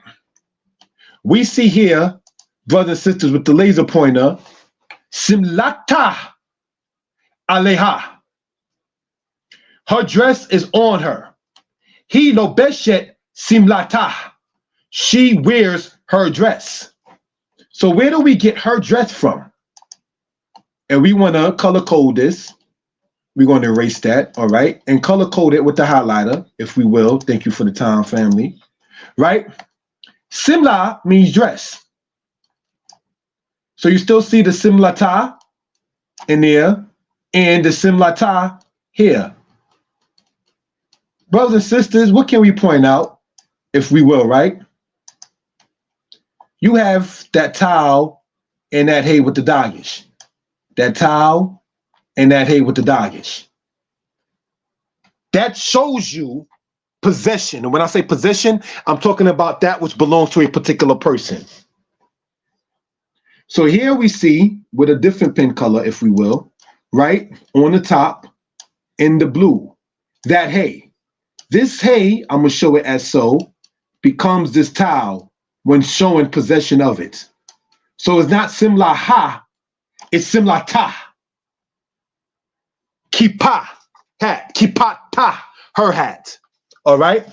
We see here, brothers and sisters, with the laser pointer, simlata aleha. Her dress is on her. He lobeshet simlata. She wears her dress. So where do we get her dress from? And we want to color code this. We're going to erase that, all right? And color code it with the highlighter, if we will. Thank you for the time, family. Right? Simla means dress. So you still see the simlata in there and the simlata here. Brothers and sisters, what can we point out, if we will, right? You have that towel and that hay with the dagish. That towel and that hay with the dagish. That shows you possession. And when I say possession, I'm talking about that which belongs to a particular person. So here we see, with a different pen color, if we will, right, on the top in the blue, that hay. This hay, I'm going to show it as so, becomes this towel when showing possession of it. So it's not simla ha, it's simla ta. Kippah, hat, kippah ta, her hat. All right?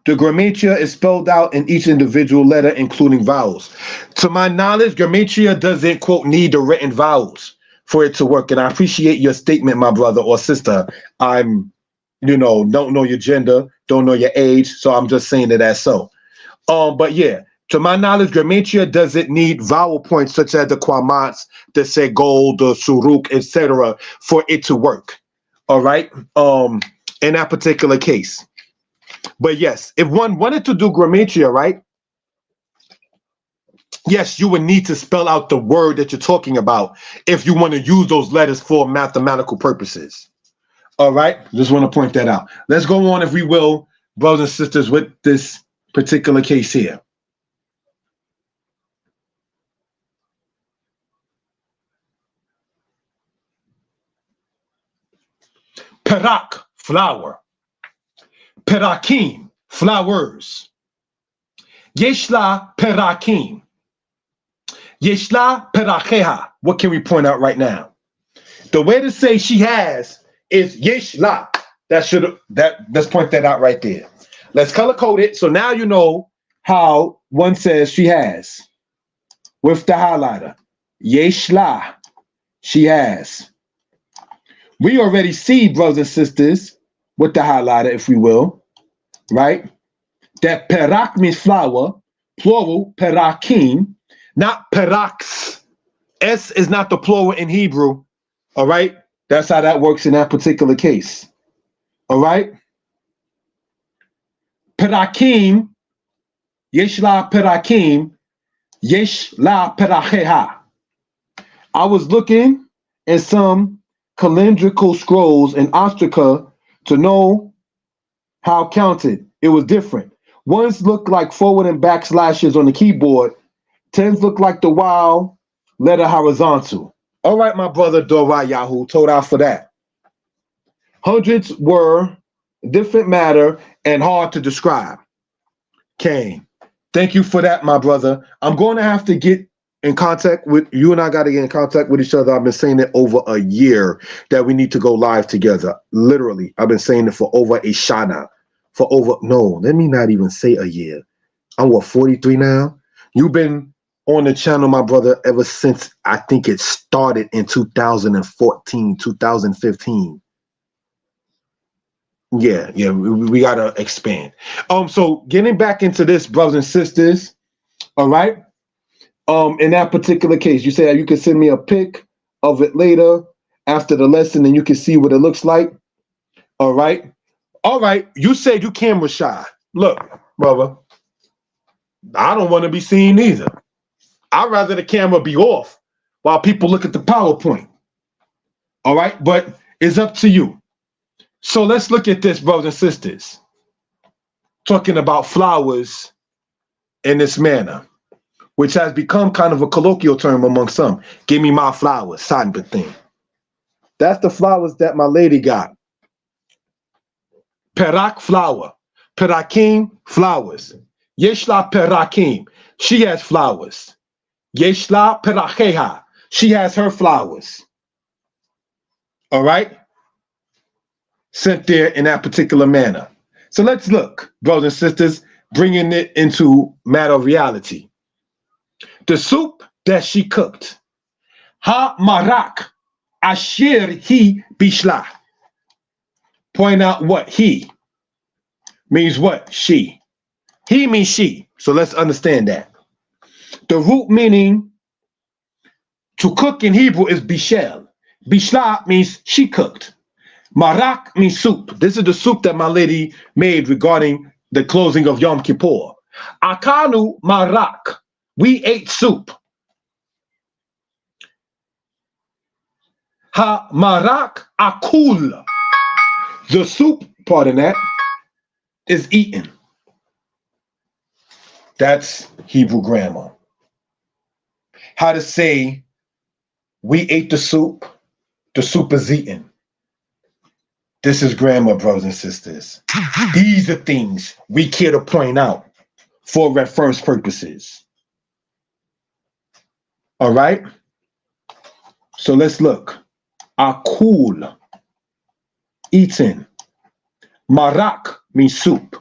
The grammatia is spelled out in each individual letter, including vowels. To my knowledge, grammatia doesn't, quote, need the written vowels for it to work. And I appreciate your statement, my brother or sister. I'm, don't know your gender, don't know your age, so I'm just saying that that's so. But yeah, to my knowledge, grammatia doesn't need vowel points such as the quamats, the segol, the suruk, etc., for it to work. All right, in that particular case. But yes, if one wanted to do grammatia, right? Yes, you would need to spell out the word that you're talking about if you want to use those letters for mathematical purposes. All right, just want to point that out. Let's go on, if we will, brothers and sisters, with this particular case here. Perak, flower. Perakim, flowers. Yeshla perakim. Yeshla peracheha. What can we point out right now? The way to say she has is yeshla. Let's point that out right there. Let's color code it. So now you know how one says she has. With the highlighter. Yeshla. She has. We already see, brothers and sisters, with the highlighter, if we will, right? That perak means flower, plural, perakim, not peraks. S is not the plural in Hebrew, all right? That's how that works in that particular case, all right? Perakim, yesh la perakim, yesh la peracheha. I was looking at some calendrical scrolls in Ostraca to know how counted. It was different. Ones looked like forward and back slashes on the keyboard. Tens look like the wow letter horizontal. All right, my brother Dora Yahoo, told out for that. Hundreds were different matter and hard to describe. Kane, thank you for that, my brother. I'm going to have to get in contact with you, and I got to get in contact with each other. I've been saying it over a year that we need to go live together. Literally, I've been saying it for over a shana. Let me not even say a year. I'm 43 now. You've been on the channel, my brother, ever since I think it started in 2014, 2015. Yeah, we gotta expand. So getting back into this, brothers and sisters, all right. In that particular case, you said you can send me a pic of it later after the lesson, and you can see what it looks like. All right. All right. You said you camera shy. Look, brother, I don't want to be seen either. I'd rather the camera be off while people look at the PowerPoint. All right. But it's up to you. So let's look at this, brothers and sisters. Talking about flowers in this manner, which has become kind of a colloquial term among some. Give me my flowers, type of thing. That's the flowers that my lady got. Perak, flower. Perakim, flowers. Yeshla perakim. She has flowers. Yeshla peracheha. She has her flowers. All right? Sent there in that particular manner. So let's look, brothers and sisters, bringing it into matter of reality. The soup that she cooked. Ha marak asher he bishla. Point out what he means. What she. He means she. So let's understand that. The root meaning to cook in Hebrew is bishel. Bishla means she cooked. Marak means soup. This is the soup that my lady made regarding the closing of Yom Kippur. Akanu marak. We ate soup. Ha marak akul. The soup, pardon that, is eaten. That's Hebrew grammar. How to say we ate the soup is eaten. This is grammar, brothers and sisters. These are things we care to point out for reference purposes. All right? So let's look. Akul, eaten. Marak means soup.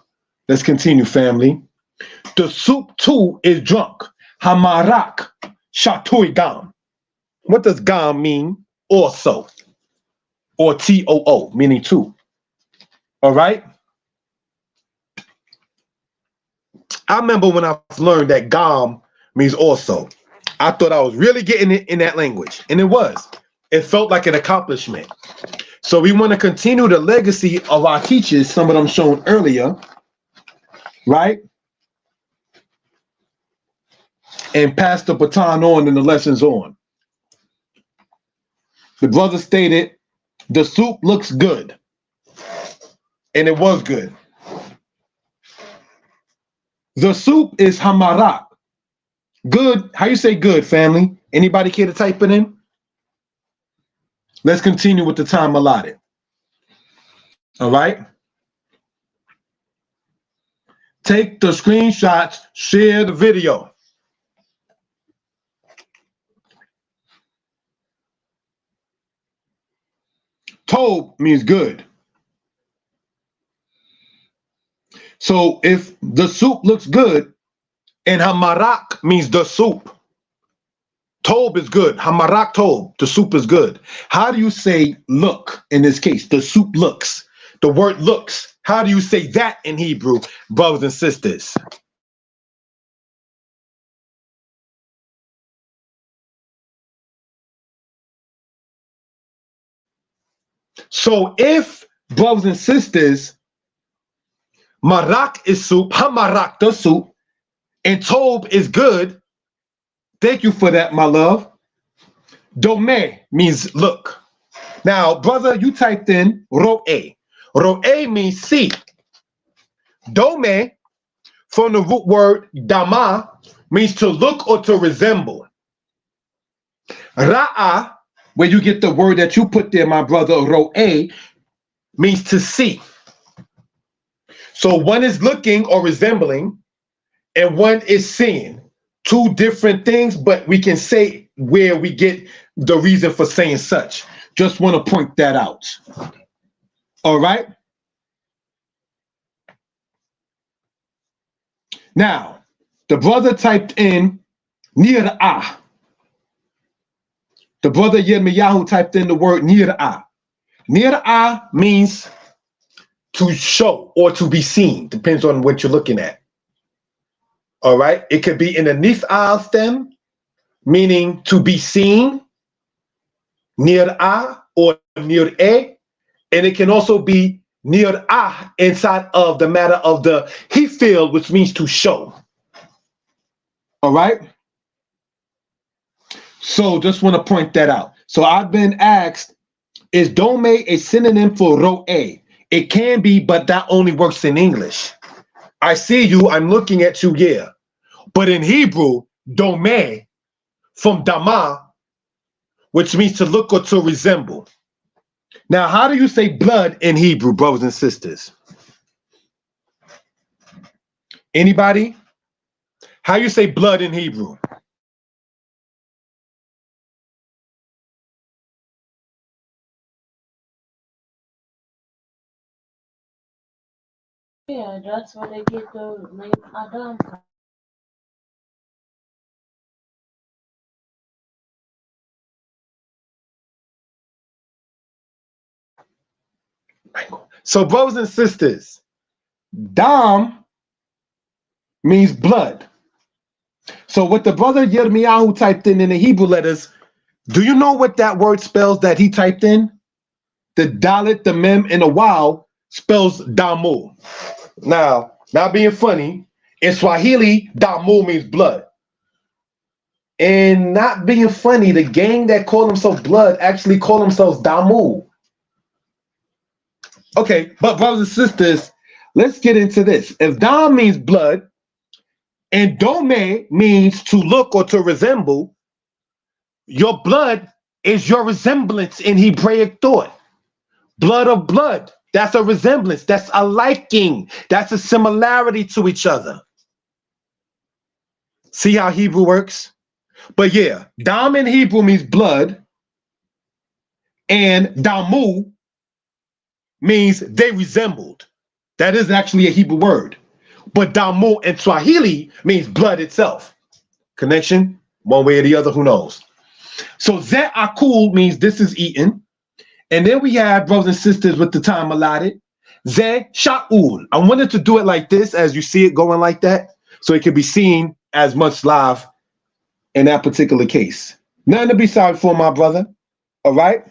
Let's continue, family. The soup too is drunk. Hamarak shatui gam. What does gam mean? Also. Or T-O-O, meaning two. All right? I remember when I learned that gam means also. I thought I was really getting it in that language. And it was. It felt like an accomplishment. So we want to continue the legacy of our teachers, some of them shown earlier, right? And pass the baton on and the lessons on. The brother stated, the soup looks good. And it was good. The soup is hamarak. Good. How you say good, family? Anybody care to type it in? Let's continue with the time allotted. All right. Take the screenshots, share the video. Tob means good. So if the soup looks good, and hamarak means the soup, Tob is good. Hamarak tob, the soup is good. How do you say look in this case? The soup looks. The word looks. How do you say that in Hebrew, brothers and sisters? So if, brothers and sisters, marak is soup, hamarak the soup, and tob is good, thank you for that, my love. Dome means look. Now, brother, you typed in ro'e. Ro'e means see. Dome, from the root word dama, means to look or to resemble. Ra'a, where you get the word that you put there, my brother, ro'e, means to see. So one is looking or resembling, and one is seeing. Two different things, but we can say where we get the reason for saying such. Just want to point that out. All right. Now, the brother typed in nir'ah. The brother Yirmiyahu typed in the word nir'ah. Nir'ah means to show or to be seen. Depends on what you're looking at. All right. It could be in a nif'al stem, meaning to be seen, nir'ah or nir'eh, and it can also be nir'ah inside of the matter of the he field, which means to show. All right. So just want to point that out. So I've been asked, is dome a synonym for ro'eh? It can be, but that only works in English. I see you, I'm looking at you, yeah. But in Hebrew, dome, from dama, which means to look or to resemble. Now, how do you say blood in Hebrew, brothers and sisters? Anybody? How you say blood in Hebrew?
Yeah, that's where they get the name Adam from.
So, brothers and sisters, dam means blood. So what the brother Yirmiyahu typed in the Hebrew letters, do you know what that word spells that he typed in? The dalit, the mem, and the waw spells damu. Now, not being funny, in Swahili, damu means blood. And not being funny, the gang that call themselves blood actually call themselves damu. Okay, but brothers and sisters, let's get into this. If dam means blood, and dome means to look or to resemble, your blood is your resemblance in Hebraic thought. Blood of blood. That's a resemblance. That's a liking. That's a similarity to each other. See how Hebrew works? But yeah, dam in Hebrew means blood, and damu means they resembled. That is actually a Hebrew word. But damo in Swahili means blood itself. Connection? One way or the other, who knows? So ze akul means this is eaten. And then we have, brothers and sisters, with the time allotted, ze sha'ul. I wanted to do it like this, as you see it going like that, so it can be seen as much live in that particular case. Nothing to be sorry for, my brother. All right?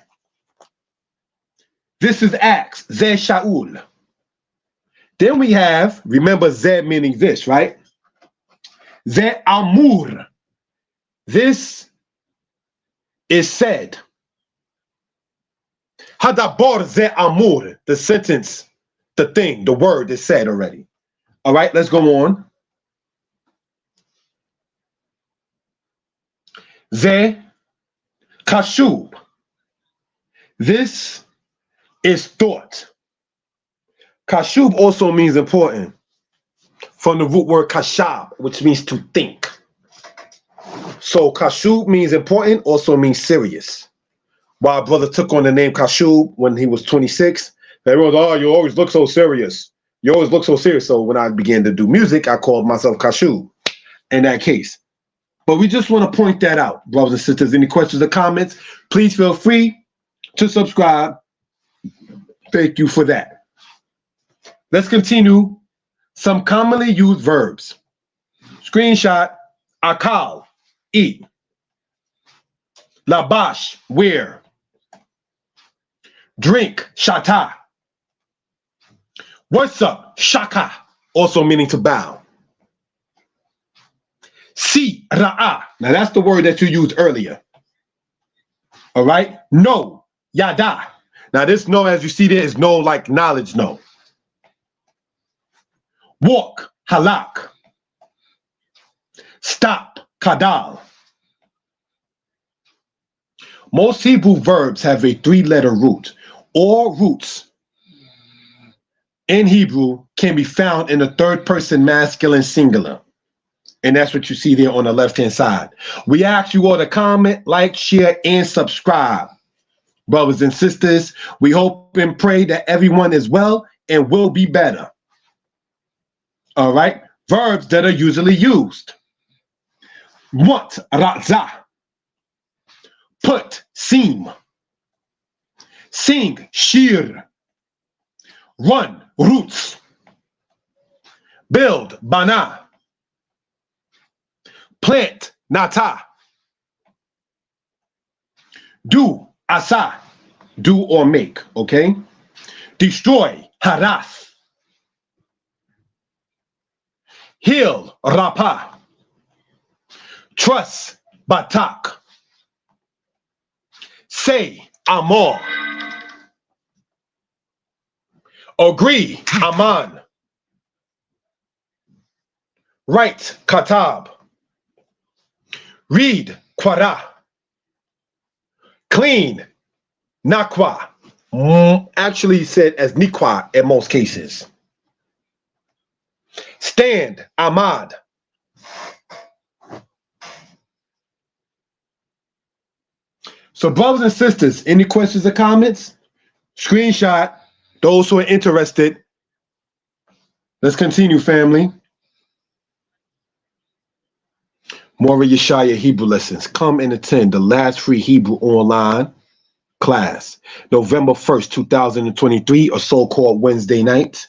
This is acts, ze sha'ul. Then we have, remember ze meaning this, right? Ze amur. This is said. Hadabor ze amur. The sentence, the thing, the word is said already. All right, let's go on. Ze kashub. This is thought. Kashub also means important, from the root word kashab, which means to think. So kashub means important, also means serious. While brother took on the name Kashub when he was 26, they wrote, oh, you always look so serious. You always look so serious. So when I began to do music, I called myself Kashub in that case. But we just want to point that out, brothers and sisters. Any questions or comments, please feel free to subscribe. Thank you for that. Let's continue. Some commonly used verbs. Screenshot, akal, eat. Labash, wear. Drink, shata. What's up, shaka, also meaning to bow. Si, ra'a. Now that's the word that you used earlier. All right? No, yada. Now this no, as you see there, is no like knowledge, no. Walk, halak. Stop, kadal. Most Hebrew verbs have a three-letter root. All roots in Hebrew can be found in the third person masculine singular. And that's what you see there on the left-hand side. We ask you all to comment, like, share, and subscribe. Brothers and sisters, we hope and pray that everyone is well and will be better. All right? Verbs that are usually used. Want, raza. Put, seem. Sing, shir. Run, roots. Build, bana. Plant, nata. Do, asa. Do or make, okay? Destroy, haras. Heal, rapa. Trust, batak. Say, amor. Agree, aman. Write, katab. Read, quara. Clean, nakwa. Actually said as nikwa in most cases. Stand, amad. So brothers and sisters, any questions or comments? Screenshot. Those who are interested. Let's continue, family. Moreh Yeshiah Hebrew Lessons. Come and attend the last free Hebrew online class, November 1st, 2023, or so-called Wednesday night.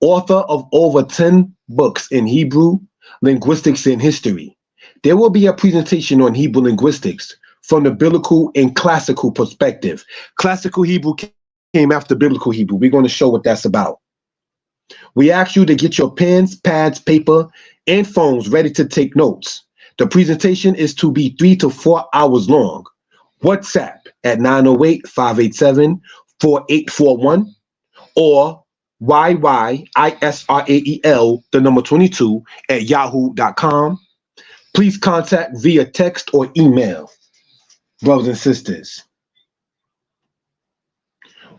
Author of over 10 books in Hebrew, linguistics, and history. There will be a presentation on Hebrew linguistics from the biblical and classical perspective. Classical Hebrew came after biblical Hebrew. We're going to show what that's about. We ask you to get your pens, pads, paper, and phones ready to take notes. The presentation is to be 3 to 4 hours long. WhatsApp at 908-587-4841 or YYISRAEL22 at yahoo.com. Please contact via text or email. Brothers and sisters,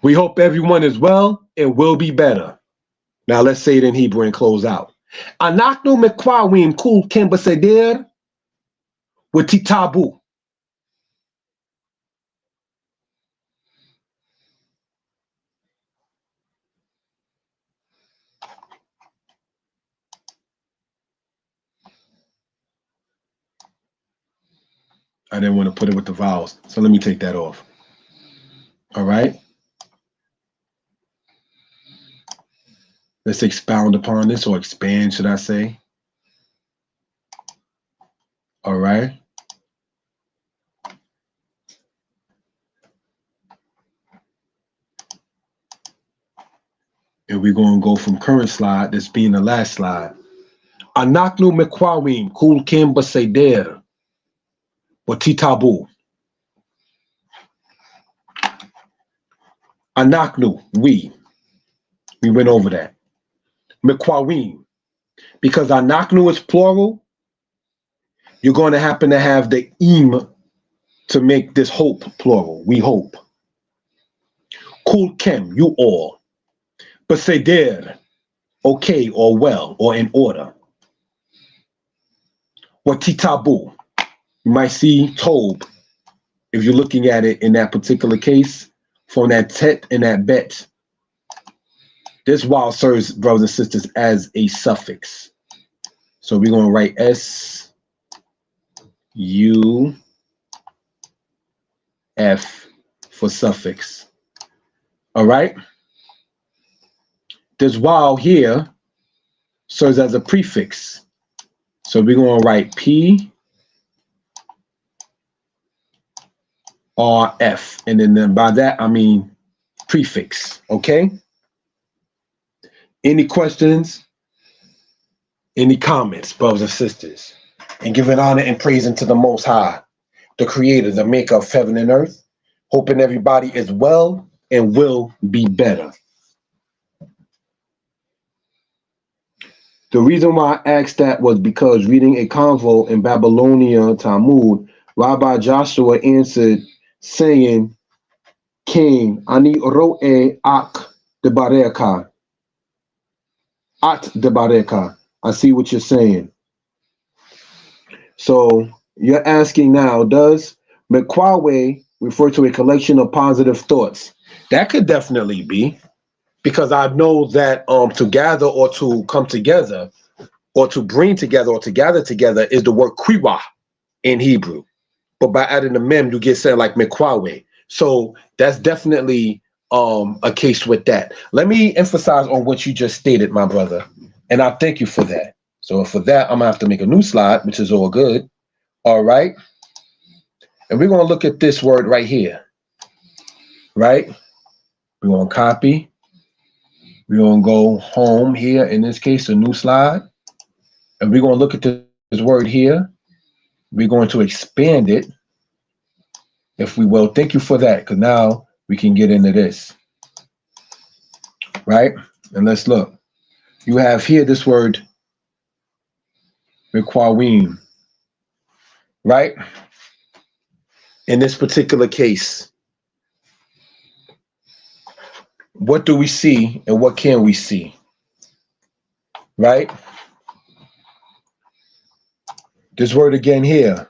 we hope everyone is well and will be better. Now let's say it in Hebrew and close out. Anaknu mekwawim kul ken baseder wetitabu. I didn't want to put it with the vowels, so let me take that off. All right. Let's expound upon this, or expand, should I say. All right. And we're going to go from current slide, this being the last slide. Anaknu mekwawim kul kim baseder watitabu. Anaknu, we went over that. Mekwawim, because anaknu is plural, you're going to happen to have the im to make this hope plural. We hope. Kul kem, you all. Baseder, okay or well or in order. Watitabu, you might see tob if you're looking at it in that particular case from that tet and that bet. This vowel serves, brothers and sisters, as a suffix. So we're going to write S-U-F for suffix. All right? This vowel here serves as a prefix. So we're going to write P-R-F. And then by that, I mean prefix. Okay? Any questions? Any comments, brothers and sisters? And giving honor and praise unto the Most High, the Creator, the Maker of heaven and earth. Hoping everybody is well and will be better. The reason why I asked that was because reading a convo in Babylonia Talmud, Rabbi Joshua answered saying, King, ani ro'e ak debareka. At debareka. I see what you're saying. So you're asking now, does Mekwawe refer to a collection of positive thoughts? That could definitely be. Because I know that to gather or to come together or to bring together or to gather together is the word kriwa in Hebrew. But by adding the mem, you get said like mekwawe. So that's definitely a case with that. Let me emphasize on what you just stated, my brother. And I thank you for that. So for that, I'm going to have to make a new slide, which is all good. All right. And we're going to look at this word right here. Right? We're going to copy. We're going to go home here, in this case, a new slide. And we're going to look at this word here. We're going to expand it, if we will. Thank you for that, because now we can get into this. Right? And let's look. You have here this word, Mekwawim. Right? In this particular case, what do we see and what can we see? Right? This word again here.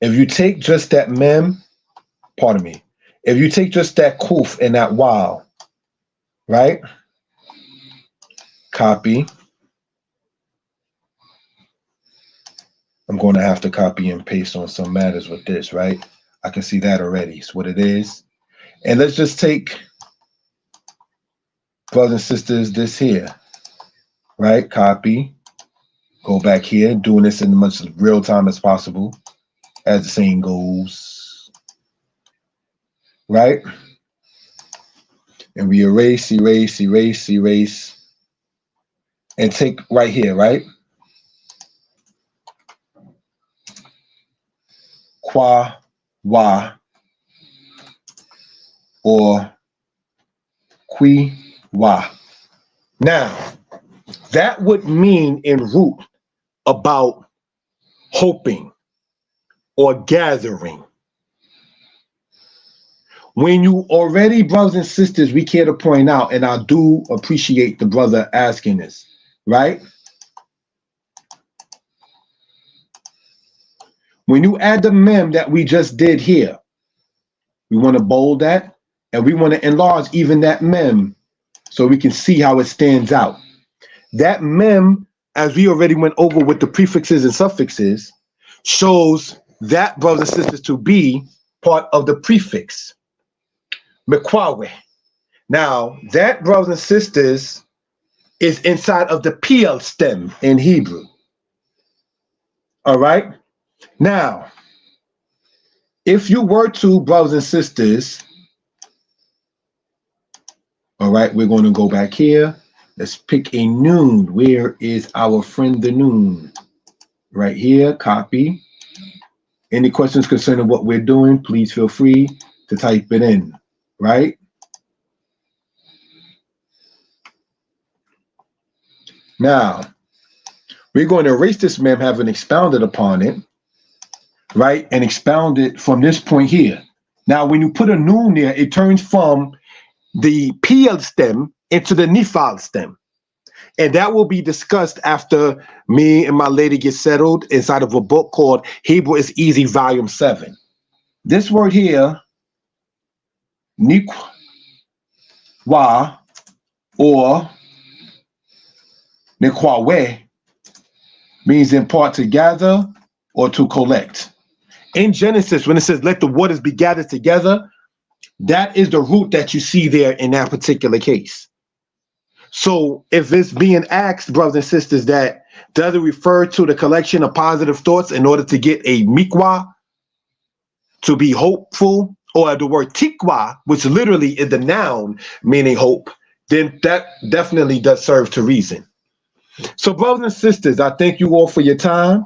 If you take just that mem, pardon me, if you take just that kuf and that waw, right? Copy. I'm going to have to copy and paste on some matters with this, right? I can see that already. It's what it is. And let's just take, brothers and sisters, this here, right? Copy. Go back here, doing this in as much real time as possible, as the saying goes, right? And we erase, erase, erase, erase, and take right here, right? Kwa, wa, or qui, wa. Now, that would mean in root about hoping or gathering. When you already, brothers and sisters, we care to point out, and I do appreciate the brother asking this, right? When you add the mem that we just did here, we want to bold that, and we want to enlarge even that mem so we can see how it stands out. That mem as we already went over with the prefixes and suffixes, shows that, brothers and sisters, to be part of the prefix. Mekwawe. Now, that, brothers and sisters, is inside of the PL stem in Hebrew. All right? Now, if you were to, brothers and sisters, all right, we're going to go back here. Let's pick a noon. Where is our friend the noon? Right here, copy. Any questions concerning what we're doing, please feel free to type it in, right? Now, we're going to erase this mem, having expounded upon it, right? And expound it from this point here. Now, when you put a noon there, it turns from the PL stem into the Nifal stem. And that will be discussed after me and my lady get settled inside of a book called Hebrew is Easy, Volume 7. This word here, Nikwa, or Nikwawe, means in part to gather or to collect. In Genesis, when it says let the waters be gathered together, that is the root that you see there in that particular case. So if it's being asked, brothers and sisters, that does it refer to the collection of positive thoughts in order to get a mikwa, to be hopeful, or the word tikwa, which literally is the noun meaning hope, then that definitely does serve to reason. So brothers and sisters, I thank you all for your time.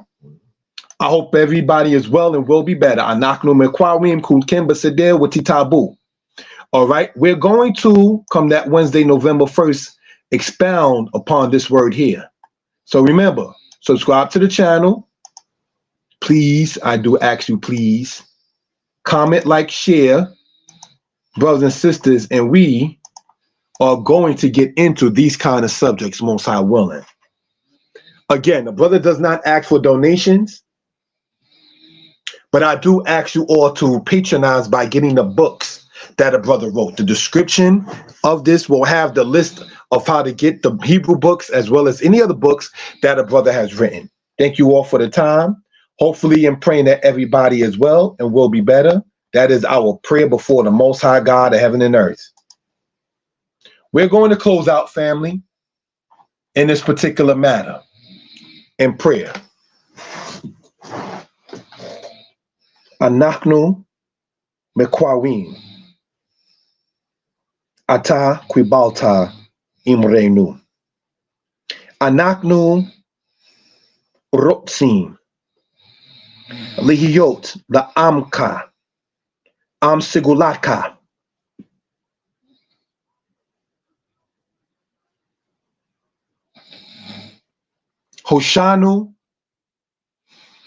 I hope everybody is well and will be better. All right, we're going to, come that Wednesday, November 1st, expound upon this word here. So remember, subscribe to the channel. Please, I do ask you, please, comment, like, share, brothers and sisters, and we are going to get into these kind of subjects, most high willing. Again, the brother does not ask for donations, but I do ask you all to patronize by getting the books that a brother wrote. The description of this will have the list of how to get the Hebrew books as well as any other books that a brother has written. Thank you all for the time. Hopefully, I'm praying that everybody is well and will be better. That is our prayer before the Most High God of heaven and earth. We're going to close out, family, in this particular matter in prayer. Anachnu mekwawim ata quibalta imreinu. Anachnu rotsim lihiyot la amka am sigulaka. Hoshanu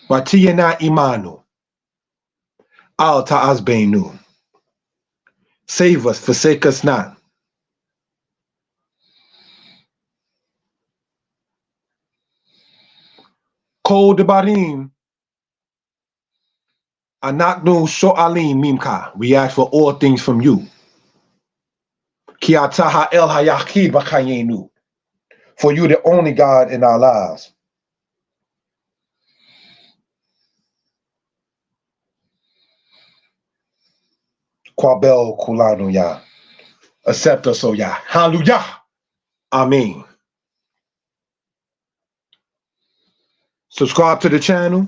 watiyana imanu al ta'azbeinu. Save us, forsake us not. Kol debarim anaknu sho'alim mimka. We ask for all things from you. Ki ata ha'el hayachid b'chayenu. For you the only God in our lives. Kwabel kulanu ya. Accept us, O Yah. Hallelujah. Amen. Subscribe to the channel.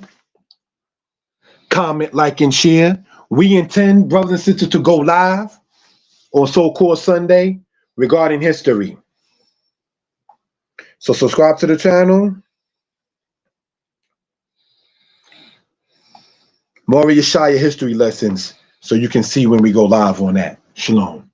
Comment, like, and share. We intend, brothers and sisters, to go live on so-called Sunday regarding history. So subscribe to the channel. Moreh Yeshiah History Lessons, so you can see when we go live on that. Shalom.